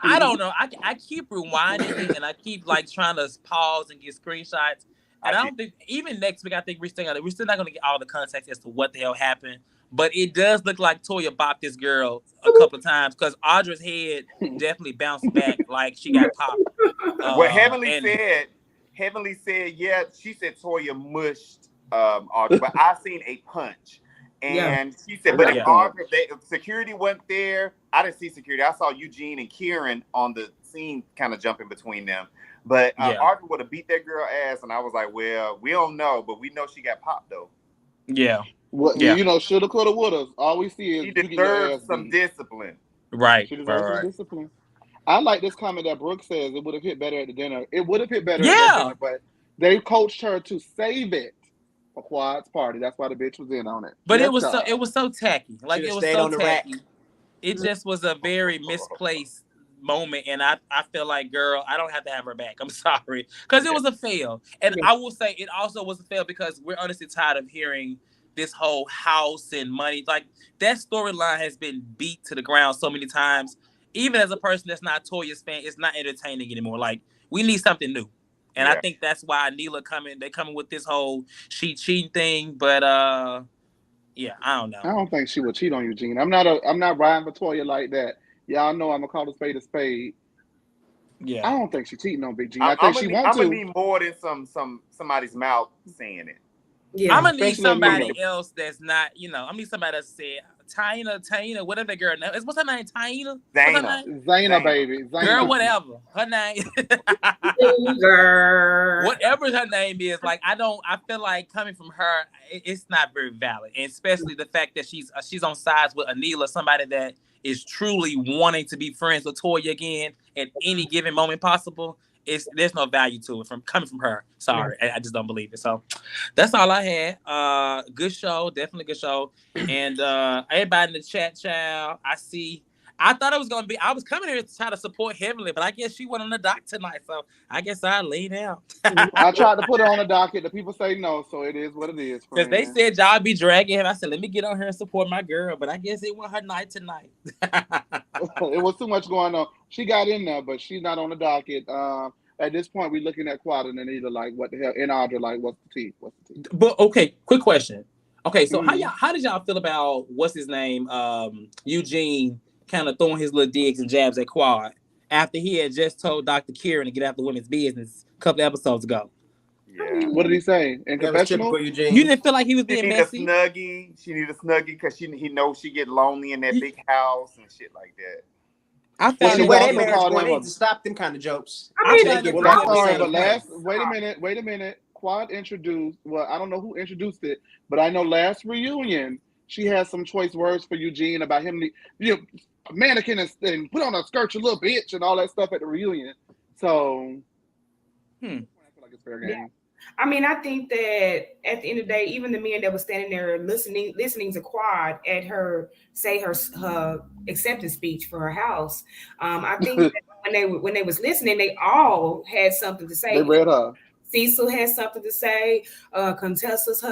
Speaker 3: I don't know. I keep rewinding it and I keep like trying to pause and get screenshots. And I don't think even next week, I think we're still not gonna get all the context as to what the hell happened. But it does look like Toya bopped this girl a couple of times because Audra's head definitely bounced back like she got popped.
Speaker 6: What Heavenly said, yeah, she said Toya mushed Audra, but I seen a punch. And she said, but if Audra, security wasn't there, I didn't see security. I saw Eugene and Kieran on the scene kind of jumping between them. But Audra would have beat that girl ass, and I was like, well, we don't know, but we know she got popped, though.
Speaker 3: Yeah.
Speaker 5: Well, you know, shoulda, coulda, woulda. All we see is
Speaker 6: she deserves some discipline.
Speaker 3: Right.
Speaker 5: She deserves some discipline. I like this comment that Brooke says it would have hit better at the dinner. It would have hit better at the dinner, but they coached her to save it for Quad's party. That's why the bitch was in on it.
Speaker 3: But it was so tacky. Like it was so tacky.
Speaker 4: Rack.
Speaker 3: It just was a very misplaced moment, and I feel like, girl, I don't have to have her back. I'm sorry, because it was a fail. And I will say it also was a fail because we're honestly tired of hearing this whole house and money. Like that storyline has been beat to the ground so many times. Even as a person that's not Toya's fan, it's not entertaining anymore. Like we need something new. And I think that's why Neela they're coming with this whole she cheating thing. But yeah, I don't know.
Speaker 5: I don't think she would cheat on Eugene. I'm not riding for Toya like that. Y'all know I'm gonna call a spade a spade.
Speaker 3: Yeah.
Speaker 5: I don't think she's cheating on Big G. I think she wants to.
Speaker 6: I'm gonna need more than somebody's mouth saying it.
Speaker 3: Yeah, I'm gonna need somebody else that's not, I'm gonna need somebody that said Taina, whatever that girl name is. What's her name? Taina?
Speaker 5: Zayna, baby. Zayna.
Speaker 3: Girl, whatever. Her name.
Speaker 2: Girl.
Speaker 3: Whatever her name is, like I feel like coming from her, it's not very valid. And especially the fact that she's on sides with Anila, somebody that is truly wanting to be friends with Toya again at any given moment possible. There's no value to it coming from her. Sorry, I just don't believe it. So that's all I had. Good show, definitely good show. And everybody in the chat, child, I thought it was gonna be. I was coming here to try to support Heavenly, but I guess she went on the dock tonight, so I guess I laid out.
Speaker 5: I tried to put her on the docket. The people say no, so it is what it is.
Speaker 3: Because they said y'all be dragging him. I said, let me get on here and support my girl, but I guess it wasn't her night tonight.
Speaker 5: It was too much going on. She got in there, but she's not on the docket. At this point, we're looking at Quad and Anita like, what the hell? And Audra like, what's the tea?
Speaker 3: But okay, quick question. Okay, so how did y'all feel about what's his name, Eugene, kind of throwing his little digs and jabs at Quad after he had just told Dr. Kieran to get after women's business a couple episodes ago?
Speaker 6: Yeah.
Speaker 5: What did he say? In confessional?
Speaker 3: You didn't feel like he was being messy?
Speaker 6: She need a snuggie because he knows she get lonely in that big house and shit like that.
Speaker 3: I felt
Speaker 4: the way they managed to stop them kind of jokes.
Speaker 5: Wait a minute. Quad introduced, well, I don't know who introduced it, but I know last reunion, she had some choice words for Eugene about him, mannequin and put on a skirt, you little bitch, and all that stuff at the reunion. So, I feel like it's fair game.
Speaker 2: Yeah. I mean, I think that at the end of the day, even the men that were standing there listening to Quad at her say her acceptance speech for her house, I think that when they was listening, they all had something to say.
Speaker 5: They read her.
Speaker 2: Cecil had something to say. Contessa's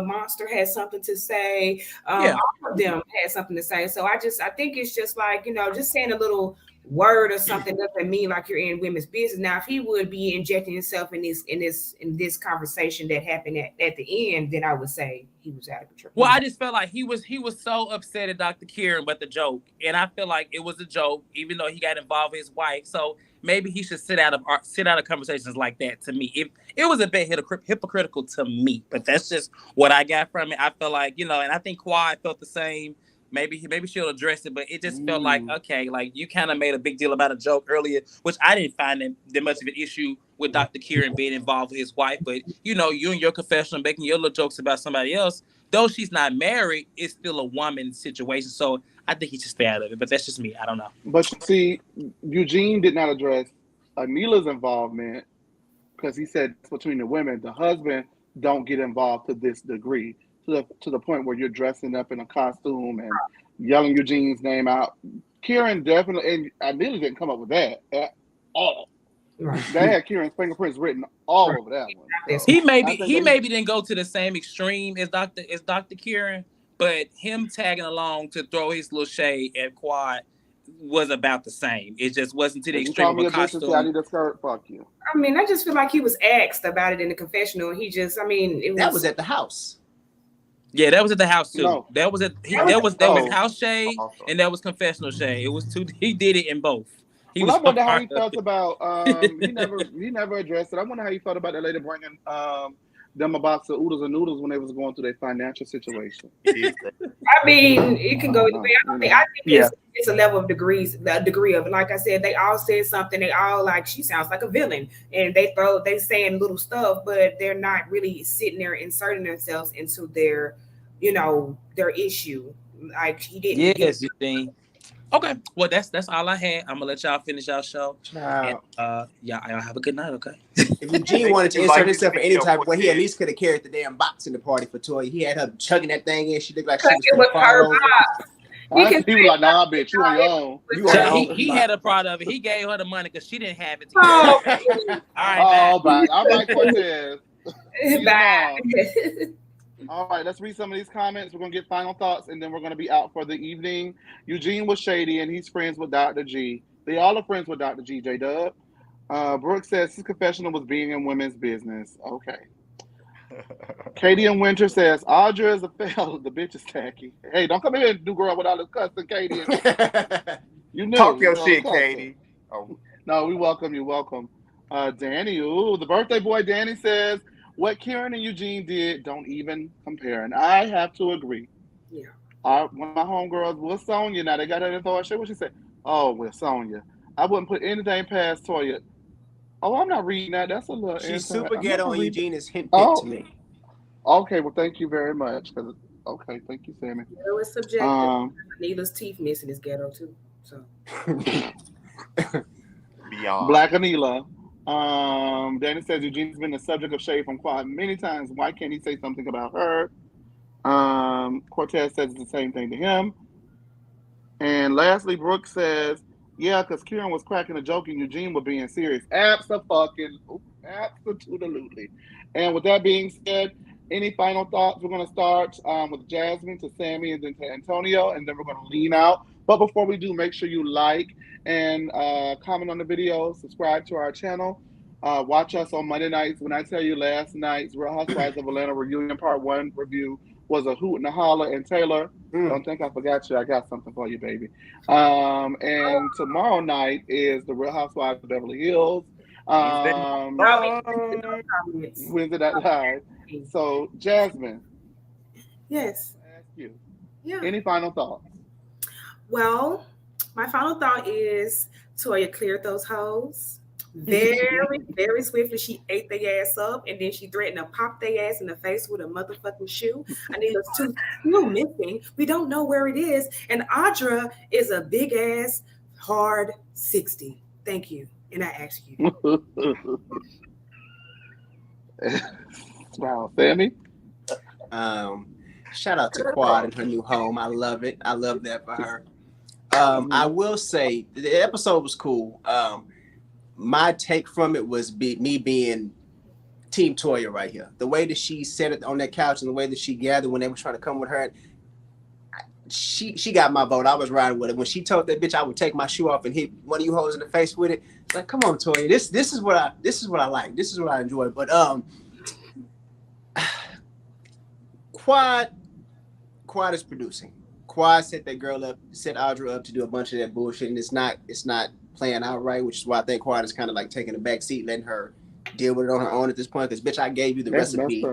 Speaker 2: Monster had something to say. All of them had something to say. So I think it's just like, just saying a little word or something doesn't mean like you're in women's business. Now, if he would be injecting himself in this conversation that happened at the end, then I would say he was out of control.
Speaker 3: Well, I just felt like he was so upset at Dr. Kieran, but the joke, and I feel like it was a joke, even though he got involved with his wife. So maybe he should sit out of conversations like that. To me, it was a bit hypocritical to me, but that's just what I got from it. I feel like, and I think Quad felt the same. Maybe she'll address it, but it just felt like, okay, like you kind of made a big deal about a joke earlier, which I didn't find that much of an issue with Dr. Kieran being involved with his wife. But you and your confessional making your little jokes about somebody else, though she's not married, it's still a woman situation. So I think he should stay out of it. But that's just me. I don't know.
Speaker 5: But you see, Eugene did not address Anila's involvement because he said it's between the women. The husband don't get involved to this degree. To the point where you're dressing up in a costume and yelling Eugene's name out. Kieran definitely, and Anila didn't come up with that at all. Right. They had Kieran's fingerprints written all over that one. So
Speaker 3: he maybe didn't go to the same extreme as Dr. Kieran, but him tagging along to throw his little shade at Quad was about the same. It just wasn't to the extreme of a costume.
Speaker 5: I need a skirt, fuck you.
Speaker 2: I mean, I just feel like he was asked about it in the confessional.
Speaker 4: That was at the house.
Speaker 3: Yeah, that was at the house too.
Speaker 5: No.
Speaker 3: That was house shade and that was confessional shade. It was two. He did it in both.
Speaker 5: I wonder how he felt about. He never addressed it. I wonder how he felt about that lady bringing them a box of oodles and noodles when they was going through their financial situation.
Speaker 2: I mean, it can go either way. I think it's a level of degree of it. Like I said, they all said something. They all like, she sounds like a villain, and they saying little stuff, but they're not really sitting there inserting themselves into their issue. Like he didn't.
Speaker 3: Yes, you think. Okay, well that's all I had. I'm gonna let y'all finish y'all show. And, y'all have a good night. Okay.
Speaker 4: If Eugene wanted to insert himself in any type of way, he at least could have carried the damn box in the party for Toya. He had her chugging that thing in. She looked like she was her box.
Speaker 5: He was like, "Nah, bitch, you on your own."
Speaker 3: He had a part of it. He gave her the money because she didn't have it.
Speaker 2: All
Speaker 5: right, Cortez.
Speaker 2: Bye.
Speaker 5: All right, let's read some of these comments. We're going to get final thoughts, and then we're going to be out for the evening. Eugene was shady, and he's friends with Dr. G. They all are friends with Dr. G, J-Dub. Brooke says his confessional was being in women's business. Okay. Katie and Winter says, Audra is a fail. The bitch is tacky. Hey, don't come in here and do girl with all this cussing, Katie. You knew.
Speaker 6: Talk your shit, Katie.
Speaker 5: Oh. No, we welcome you. Welcome. Danny, the birthday boy Danny says, what Kieran and Eugene did, don't even compare. And I have to agree.
Speaker 2: Yeah.
Speaker 5: One of my homegirls was Sonya. Now they got her to throw a shit. What she said? Oh, well, Sonya. I wouldn't put anything past Toya. Oh, I'm not reading that. That's a little.
Speaker 4: She's super ghetto, and Eugene is hint to me.
Speaker 5: Okay, well, thank you very much. Okay, thank you, Sammy.
Speaker 2: It was subjective. Anila's teeth missing is ghetto too. So.
Speaker 6: Beyond.
Speaker 5: Black Anila. Danny says Eugene's been the subject of shade from Quad many times. Why can't he say something about her? Cortez says it's the same thing to him. And lastly, Brooke says, yeah, because Kieran was cracking a joke and Eugene was being serious. Absolutely. And with that being said, any final thoughts? We're going to start with Jasmine to Sammy and then to Antonio, and then we're going to lean out. But before we do, make sure you like and comment on the video, subscribe to our channel. Watch us on Monday nights. When I tell you last night's Real Housewives of Atlanta Reunion Part 1 review was a hoot and a holler. And Taylor, don't think I forgot you. I got something for you, baby. And tomorrow night is the Real Housewives of Beverly Hills. Wednesday Night Live. So, Jasmine.
Speaker 2: Yes.
Speaker 5: I ask you.
Speaker 2: Yeah.
Speaker 5: Any final thoughts?
Speaker 2: Well, my final thought is Toya cleared those hoes very, very swiftly. She ate their ass up, and then she threatened to pop their ass in the face with a motherfucking shoe. Anila's tooth still missing. We don't know where it is. And Audra is a big ass, hard 60. Thank you. And I ask you.
Speaker 5: Wow, Sammy.
Speaker 4: Shout out to Quad and her new home. I love it. I love that for her. I will say the episode was cool. My take from it was me being Team Toya right here. The way that she sat it on that couch and the way that she gathered when they were trying to come with her. she got my vote. I was riding with it. When she told that bitch I would take my shoe off and hit one of you hoes in the face with it, it's like, come on, Toya, this is what I like. This is what I enjoy. But Quad is producing. Quad set that girl up, set Audra up to do a bunch of that bullshit, and it's not playing out right, which is why I think Quad is kind of like taking a back seat, letting her deal with it on her own at this point. Because bitch, I gave you the recipe.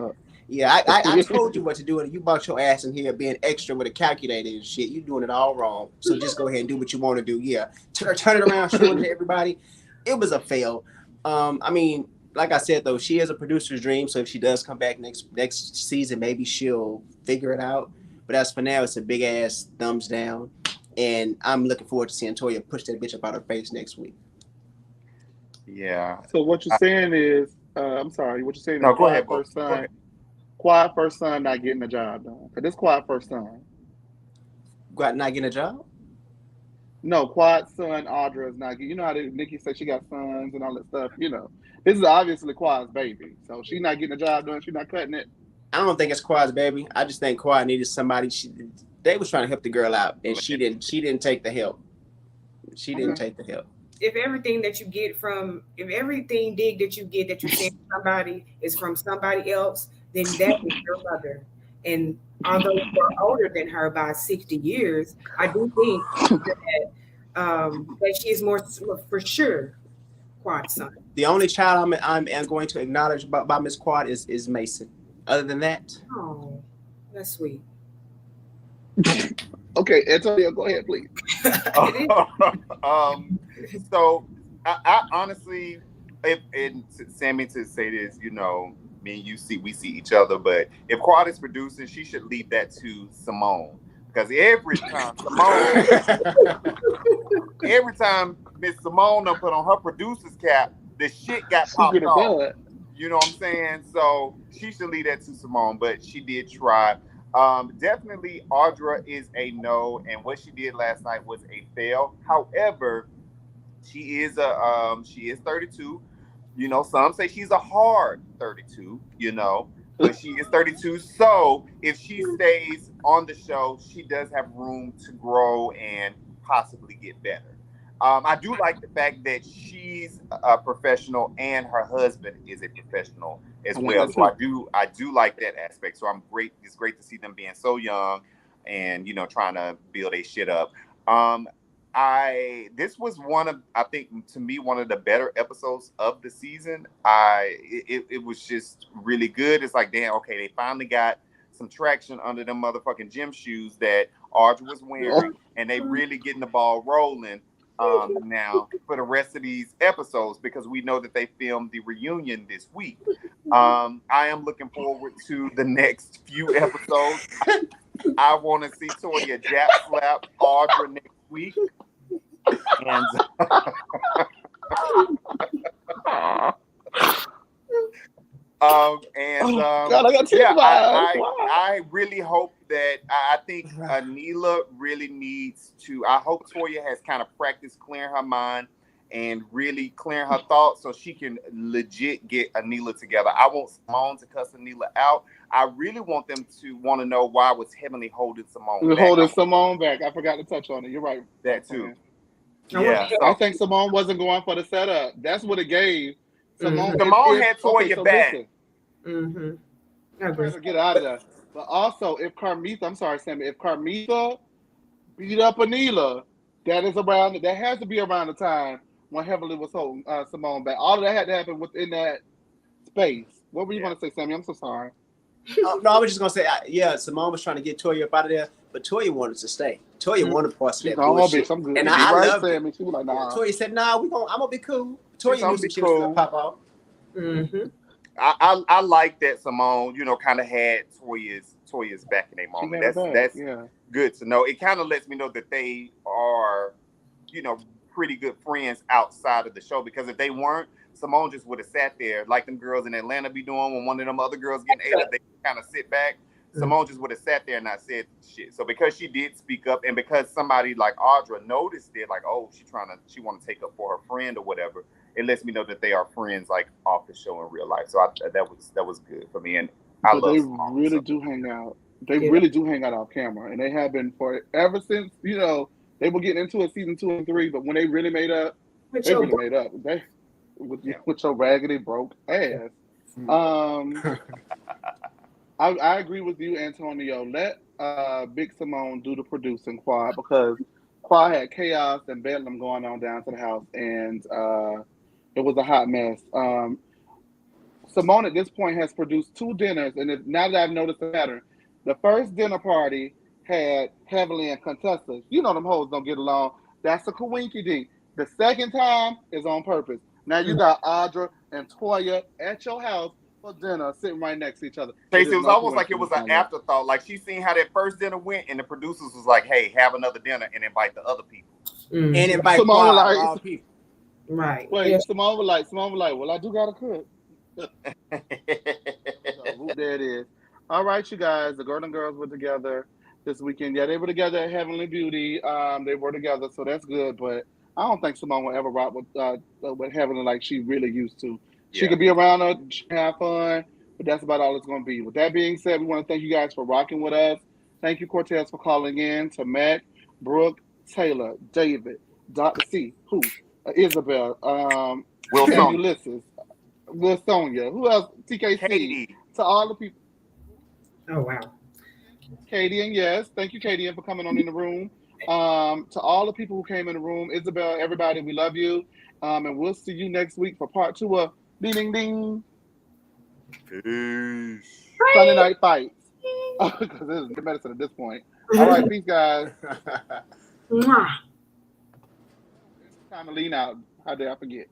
Speaker 4: Yeah, I told you what to do, and you brought your ass in here being extra with a calculator and shit. You doing it all wrong. So just go ahead and do what you want to do. Yeah, turn it around, show it to everybody. It was a fail. I mean, like I said though, she is a producer's dream. So if she does come back next season, maybe she'll figure it out. But as for now, it's a big ass thumbs down, and I'm looking forward to seeing Toya push that bitch up out her face next week.
Speaker 6: Yeah.
Speaker 5: So what you're saying is, I'm sorry, what you're saying
Speaker 6: no,
Speaker 5: is
Speaker 6: go ahead, first son.
Speaker 5: Quad first son not getting the job done. Cause this Quad first son.
Speaker 4: Quad not getting a job?
Speaker 5: No, Quad son Audra is not getting. You know how Nikki said she got sons and all that stuff. You know, this is obviously Quad's baby, so she's not getting the job done. She's not cutting it.
Speaker 4: I don't think it's Quad's baby. I just think Quad needed somebody. They was trying to help the girl out, and she didn't take the help. She didn't take the help.
Speaker 2: If everything that you get if everything dig that you get that you send somebody is from somebody else, then that is your mother. And although you are older than her by 60 years, I do think that she is more for sure Quad's son.
Speaker 4: The only child I'm going to acknowledge by Miss Quad is Mason. Other than that,
Speaker 2: oh, that's sweet.
Speaker 5: Okay, Antonio, go ahead, please.
Speaker 6: So I honestly, and Sammy to say this, you know, me and we see each other, but if Quad is producing, she should leave that to Simone, because every time Miss Simone done put on her producer's cap, the shit got popped off. You know what I'm saying? So she should leave that to Simone, but she did try. Definitely Audra is a no, and what she did last night was a fail. However, she is 32. You know, some say she's a hard 32, you know, but she is 32. So if she stays on the show, she does have room to grow and possibly get better. I do like the fact that she's a professional and her husband is a professional as well. So I do like that aspect. So it's great to see them being so young and, you know, trying to build a shit up. This was I think to me, one of the better episodes of the season. It was just really good. It's like, damn, okay, they finally got some traction under them motherfucking gym shoes that Audra was wearing, and they really getting the ball rolling. Now for the rest of these episodes, because we know that they filmed the reunion this week. I am looking forward to the next few episodes. I want to see Toya jap slap Audra next week. And I really hope that I think Anila really needs to. I hope Toya has kind of practiced clearing her mind and really clearing her thoughts so she can legit get Anila together. I want Simone to cuss Anila out. I really want them to want to know why was Heavenly holding Simone back.
Speaker 5: Holding Simone back. I forgot to touch on it. You're right.
Speaker 6: That too.
Speaker 5: Yeah. I think Simone wasn't going for the setup. That's what it gave.
Speaker 6: Simone had Toya back.
Speaker 2: Mm-hmm.
Speaker 5: To get out of there. But also, if Carmita beat up Anila, that has to be around the time when Heavenly was holding Simone back. All of that had to happen within that space. What were you going to say, Sammy? I'm so sorry.
Speaker 4: No, I was just going to say, Simone was trying to get Toya up out of there, but Toya wanted to stay. Toya wanted parts of that bullshit.
Speaker 5: And I loved it. She was like, nah.
Speaker 4: Toya said, nah, I'm going to be cool. Toya knew she was going to pop off.
Speaker 2: Mm-hmm.
Speaker 6: I like that Simone, you know, kind of had Toya's back in a moment. That's good to know. It kind of lets me know that they are, you know, pretty good friends outside of the show, because if they weren't, Simone just would have sat there like them girls in Atlanta be doing when one of them other girls getting ate up, they kind of sit back. Simone just would have sat there and not said shit. So because she did speak up, and because somebody like Audra noticed it, like, oh, she want to take up for her friend or whatever, it lets me know that they are friends, like off the show in real life. So that was good for me, and I love
Speaker 5: they
Speaker 6: Simone,
Speaker 5: really do hang out. They really do hang out off camera, and they have been for ever since, you know, they were getting into it season 2 and 3, but when they really made up, they really made up. They with your raggedy broke ass. I agree with you, Antonio. Let Big Simone do the producing, Quad, because Quad had chaos and bedlam going on down to the house, and it was a hot mess. Simone at this point has produced 2 dinners, and now that I've noticed the pattern, the first dinner party had Heavenly and Contessa. You know them hoes don't get along. That's a coinky dink. The second time is on purpose. Now you got Audra and Toya at your house for dinner, sitting right next to each other.
Speaker 6: It was almost like it was an afterthought. Like she seen how that first dinner went, and the producers was like, "Hey, have another dinner and invite the other people."
Speaker 4: And invite all people.
Speaker 2: Right.
Speaker 5: Wait, Simone was like, well, I do gotta cook. So, there it is. All right, you guys. The Golden Girls were together this weekend. Yeah, they were together at Heavenly Beauty. They were together, so that's good. But I don't think Simone will ever rock with Heavenly like she really used to. She could be around her, have fun, but that's about all it's going to be. With that being said, we want to thank you guys for rocking with us. Thank you, Cortez, for calling in. To Matt, Brooke, Taylor, David, Dr. C, Isabel, Ulysses, Will Sonia, who else? TKC.
Speaker 6: Katie.
Speaker 5: To all the people.
Speaker 2: Oh, wow.
Speaker 5: Katie, and yes, thank you, Katie, for coming on in the room. To all the people who came in the room, Isabel, everybody, we love you. And we'll see you next week for part 2 of Ding Ding Ding.
Speaker 6: Peace.
Speaker 5: Sunday Night Fights. Because this is good medicine at this point. All right, peace, guys. It's time to lean out. How did I forget?